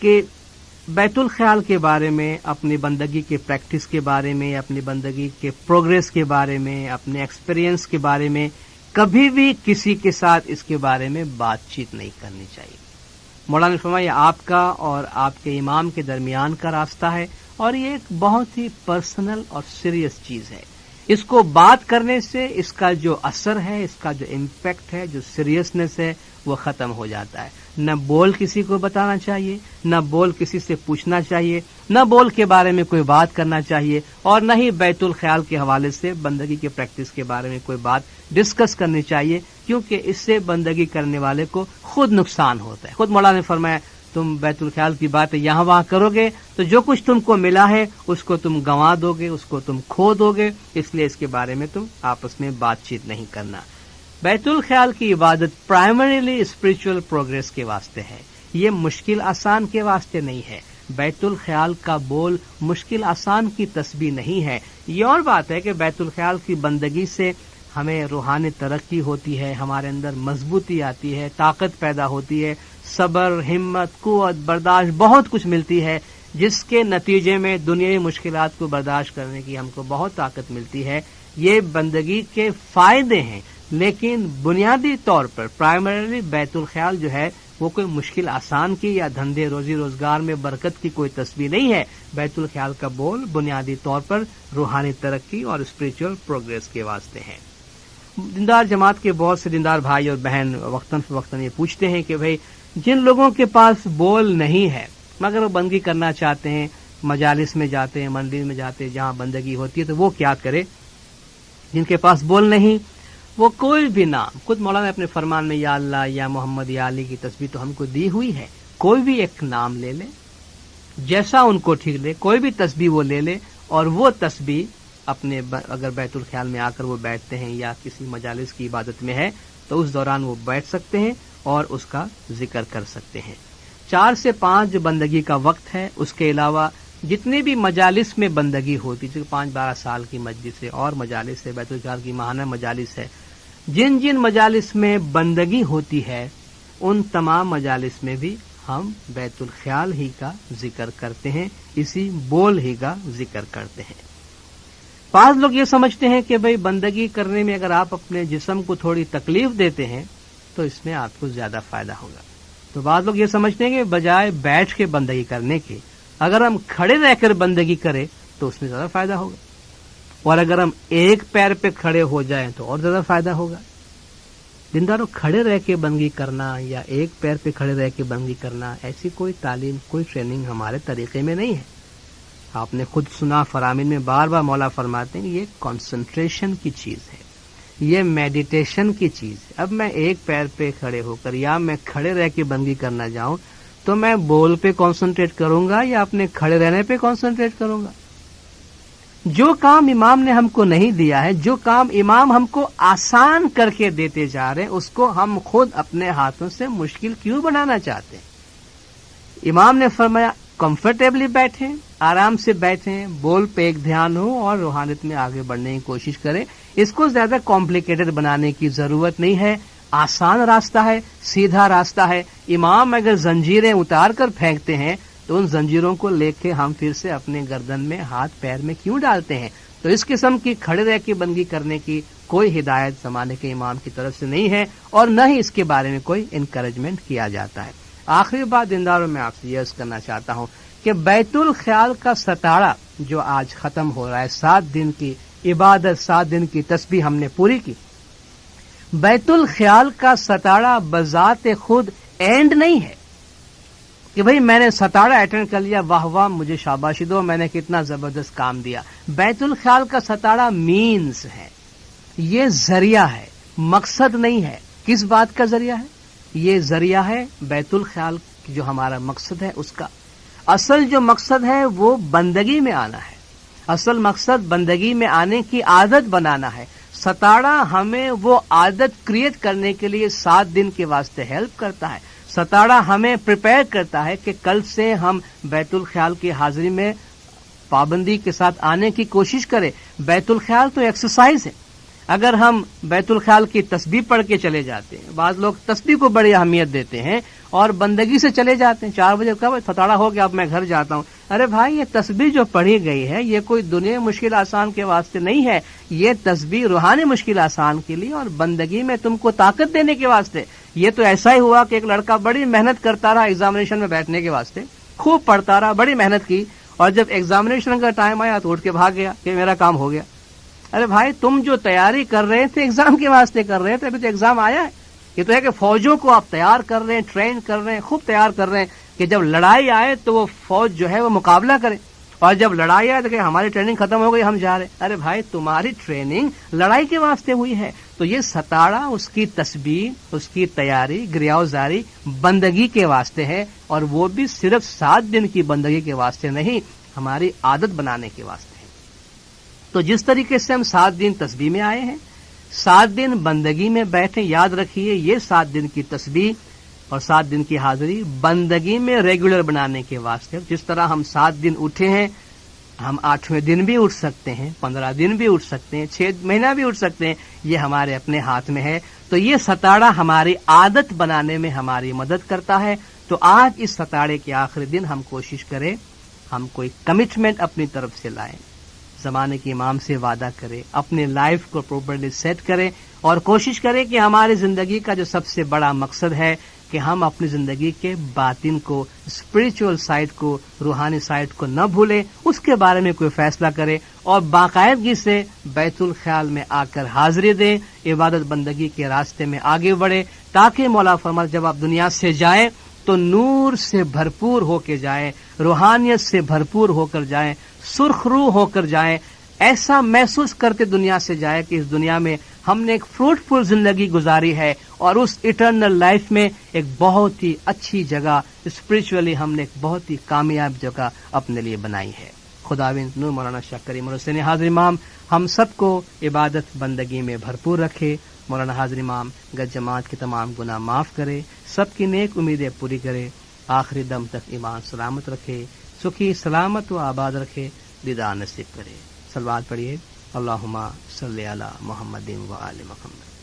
کہ بیت الخیال کے بارے میں، اپنی بندگی کے پریکٹس کے بارے میں، اپنی بندگی کے پروگریس کے بارے میں، اپنے ایکسپیرینس کے بارے میں کبھی بھی کسی کے ساتھ اس کے بارے میں بات چیت نہیں کرنی چاہیے۔ مولانا نے فرمایا یہ آپ کا اور آپ کے امام کے درمیان کا راستہ ہے، اور یہ ایک بہت ہی پرسنل اور سیریس چیز ہے۔ اس کو بات کرنے سے اس کا جو اثر ہے، اس کا جو امپیکٹ ہے، جو سیریسنس ہے، وہ ختم ہو جاتا ہے. نہ بول کسی کو بتانا چاہیے، نہ بول کسی سے پوچھنا چاہیے، نہ بول کے بارے میں کوئی بات کرنا چاہیے، اور نہ ہی بیت الخیال کے حوالے سے بندگی کے پریکٹس کے بارے میں کوئی بات ڈسکس کرنی چاہیے، کیونکہ اس سے بندگی کرنے والے کو خود نقصان ہوتا ہے. خود مولانا نے فرمایا تم بیت الخیال کی باتیں یہاں وہاں کرو گے تو جو کچھ تم کو ملا ہے اس کو تم گنوا دو گے، اس کو تم کھو دو گے، اس لیے اس کے بارے میں تم آپس میں بات چیت نہیں کرنا. بیت الخیال کی عبادت پرائمریلی اسپرچل پروگریس کے واسطے ہے، یہ مشکل آسان کے واسطے نہیں ہے. بیت الخیال کا بول مشکل آسان کی تسبیح نہیں ہے. یہ اور بات ہے کہ بیت الخیال کی بندگی سے ہمیں روحانی ترقی ہوتی ہے، ہمارے اندر مضبوطی آتی ہے، طاقت پیدا ہوتی ہے، صبر، ہمت، قوت، برداشت بہت کچھ ملتی ہے، جس کے نتیجے میں دنیاوی مشکلات کو برداشت کرنے کی ہم کو بہت طاقت ملتی ہے. یہ بندگی کے فائدے ہیں، لیکن بنیادی طور پر پرائمریلی بیت الخیال جو ہے وہ کوئی مشکل آسان کی یا دھندے روزی روزگار میں برکت کی کوئی تسبیح نہیں ہے. بیت الخیال کا بول بنیادی طور پر روحانی ترقی اور اسپرچل پروگریس کے واسطے ہے. دیندار جماعت کے بہت سے دیندار بھائی اور بہن وقتاً فوقتاً یہ پوچھتے ہیں کہ بھئی جن لوگوں کے پاس بول نہیں ہے مگر وہ بندگی کرنا چاہتے ہیں، مجالس میں جاتے ہیں، منڈلی میں جاتے ہیں جہاں بندگی ہوتی ہے، تو وہ کیا کرے؟ جن کے پاس بول نہیں وہ کوئی بھی نام، خود مولانا نے اپنے فرمان میں یا اللہ یا محمد یا علی کی تسبیح تو ہم کو دی ہوئی ہے، کوئی بھی ایک نام لے لے جیسا ان کو ٹھیک لے، کوئی بھی تسبیح وہ لے لے، اور وہ تسبیح اپنے اگر بیت الخیال میں آ کر وہ بیٹھتے ہیں یا کسی مجالس کی عبادت میں ہے تو اس دوران وہ بیٹھ سکتے ہیں اور اس کا ذکر کر سکتے ہیں. 4 سے 5 جو بندگی کا وقت ہے، اس کے علاوہ جتنے بھی مجالس میں بندگی ہوتی، جو 5-12 سال کی مجلس ہے اور مجالس ہے، بیت الخیال کی ماہانہ مجالس ہے، جن جن مجالس میں بندگی ہوتی ہے ان تمام مجالس میں بھی ہم بیت الخیال ہی کا ذکر کرتے ہیں، اسی بول ہی کا ذکر کرتے ہیں. بعض لوگ یہ سمجھتے ہیں کہ بھئی بندگی کرنے میں اگر آپ اپنے جسم کو تھوڑی تکلیف دیتے ہیں تو اس میں آپ کو زیادہ فائدہ ہوگا. تو بعض لوگ یہ سمجھتے ہیں کہ بجائے بیٹھ کے بندگی کرنے کے اگر ہم کھڑے رہ کر بندگی کریں تو اس میں زیادہ فائدہ ہوگا، اور اگر ہم ایک پیر پہ کھڑے ہو جائیں تو اور زیادہ فائدہ ہوگا. دینداروں، کھڑے رہ کے بندگی کرنا یا ایک پیر پہ کھڑے رہ کے بندگی کرنا ایسی کوئی تعلیم، کوئی ٹریننگ ہمارے طریقے میں نہیں ہے. آپ نے خود سنا، فرامین میں بار بار مولا فرماتے ہیں یہ کنسنٹریشن کی چیز ہے، یہ میڈیٹیشن کی چیز ہے. اب میں ایک پیر پہ کھڑے ہو کر یا میں کھڑے رہ کے بندگی کرنا جاؤں تو میں بول پہ کانسنٹریٹ کروں گا یا اپنے کھڑے رہنے پہ کانسنٹریٹ کروں گا؟ جو کام امام نے ہم کو نہیں دیا ہے، جو کام امام ہم کو آسان کر کے دیتے جا رہے ہیں، اس کو ہم خود اپنے ہاتھوں سے مشکل کیوں بنانا چاہتے ہیں؟ امام نے فرمایا کمفرٹیبلی بیٹھیں، آرام سے بیٹھیں، بول پہ ایک دھیان ہو اور روحانیت میں آگے بڑھنے کی کوشش کریں. اس کو زیادہ کمپلیکیٹڈ بنانے کی ضرورت نہیں ہے، آسان راستہ ہے، سیدھا راستہ ہے. امام اگر زنجیریں اتار کر پھینکتے ہیں تو ان زنجیروں کو لے کے ہم پھر سے اپنے گردن میں، ہاتھ پیر میں کیوں ڈالتے ہیں؟ تو اس قسم کی کھڑے رہ کے بندگی کرنے کی کوئی ہدایت زمانے کے امام کی طرف سے نہیں ہے، اور نہ ہی اس کے بارے میں کوئی انکریجمنٹ کیا جاتا ہے. آخری بات دینداروں میں آپ سے یہ عرض کرنا چاہتا ہوں کہ بیت الخیال کا ستارہ جو آج ختم ہو رہا ہے، 7 دن کی عبادت، 7 دن کی تسبیح ہم نے پوری کی. بیت الخیال کا ستارہ بذات خود اینڈ نہیں ہے کہ بھئی میں نے ستارہ اٹینڈ کر لیا، واہ واہ مجھے شاباشی دو، میں نے کتنا زبردست کام دیا. بیت الخیال کا ستارہ مینز ہے، یہ ذریعہ ہے، مقصد نہیں ہے. کس بات کا ذریعہ ہے؟ یہ ذریعہ ہے بیت الخیال جو ہمارا مقصد ہے اس کا. اصل جو مقصد ہے وہ بندگی میں آنا ہے، اصل مقصد بندگی میں آنے کی عادت بنانا ہے. ستارہ ہمیں وہ عادت کریٹ کرنے کے لیے 7 دن کے واسطے ہیلپ کرتا ہے. ستارہ ہمیں پریپیئر کرتا ہے کہ کل سے ہم بیت الخیال کی حاضری میں پابندی کے ساتھ آنے کی کوشش کریں. بیت الخیال تو ایکسرسائز ہے. اگر ہم بیت الخیال کی تسبیح پڑھ کے چلے جاتے ہیں، بعض لوگ تسبیح کو بڑی اہمیت دیتے ہیں اور بندگی سے چلے جاتے ہیں، 4 بجے کب ستارہ ہو گیا اب میں گھر جاتا ہوں. ارے بھائی، یہ تسبیح جو پڑھی گئی ہے یہ کوئی دنیا مشکل آسان کے واسطے نہیں ہے، یہ تسبیح روحانی مشکل آسان کے لیے اور بندگی میں تم کو طاقت دینے کے واسطے. یہ تو ایسا ہی ہوا کہ ایک لڑکا بڑی محنت کرتا رہا ایگزامینیشن میں بیٹھنے کے واسطے، خوب پڑھتا رہا، بڑی محنت کی، اور جب ایگزامینیشن کا ٹائم آیا تو اٹھ کے بھاگ گیا کہ میرا کام ہو گیا. ارے بھائی تم جو تیاری کر رہے تھے ایگزام کے واسطے کر رہے تھے، ابھی تو ایگزام آیا ہے. یہ تو ہے کہ فوجوں کو آپ تیار کر رہے ہیں، ٹرین کر رہے ہیں، خوب تیار کر رہے ہیں کہ جب لڑائی آئے تو وہ فوج جو ہے وہ مقابلہ کرے، اور جب لڑائی آئے تو کہ ہماری ٹریننگ ختم ہو گئی ہم جا رہے ہیں. ارے بھائی تمہاری ٹریننگ لڑائی کے واسطے ہوئی ہے. تو یہ ستاڑا اس کی تسبیح، اس کی تیاری، گریاوزاری بندگی کے واسطے ہے، اور وہ بھی صرف 7 دن کی بندگی کے واسطے نہیں، ہماری عادت بنانے کے واسطے ہے. تو جس طریقے سے ہم 7 دن تسبیح میں آئے ہیں، 7 دن بندگی میں بیٹھے، یاد رکھیے یہ 7 دن کی تسبیح اور 7 دن کی حاضری بندگی میں ریگولر بنانے کے واسطے. جس طرح ہم 7 دن اٹھے ہیں، ہم 8ویں دن بھی اٹھ سکتے ہیں، 15 دن بھی اٹھ سکتے ہیں، 6 مہینہ بھی اٹھ سکتے ہیں، یہ ہمارے اپنے ہاتھ میں ہے. تو یہ ستاڑا ہماری عادت بنانے میں ہماری مدد کرتا ہے. تو آج اس ستاڑے کے آخری دن ہم کوشش کریں، ہم کوئی کمٹمنٹ اپنی طرف سے لائیں، زمانے کے امام سے وعدہ کریں، اپنے لائف کو پراپرلی سیٹ کریں، اور کوشش کریں کہ ہماری زندگی کا جو سب سے بڑا مقصد ہے کہ ہم اپنی زندگی کے باطن کو، اسپرچل سائڈ کو، روحانی سائڈ کو نہ بھولیں، اس کے بارے میں کوئی فیصلہ کریں، اور باقاعدگی سے بیت الخیال میں آ کر حاضری دیں، عبادت بندگی کے راستے میں آگے بڑھیں، تاکہ مولا فرماتا جب آپ دنیا سے جائیں تو نور سے بھرپور ہو کے جائیں، روحانیت سے بھرپور ہو کر جائیں، سرخ روح ہو کر جائیں، ایسا محسوس کرتے دنیا سے جائے کہ اس دنیا میں ہم نے ایک فروٹفل زندگی گزاری ہے، اور اس اٹرنل لائف میں ایک بہت ہی اچھی جگہ، اسپرچولی ہم نے ایک بہت ہی کامیاب جگہ اپنے لیے بنائی ہے. خداوند نور مولانا شاہ کریم حسین حاضر امام ہم سب کو عبادت بندگی میں بھرپور رکھے. مولانا حاضر امام گج جماعت کے تمام گناہ معاف کرے، سب کی نیک امیدیں پوری کرے، آخری دم تک ایمان سلامت رکھے، سکھی سلامت و آباد رکھے، دیدار نصیب کرے. صلوات پڑھیے. اللہم صلی علی محمد و آل محمد.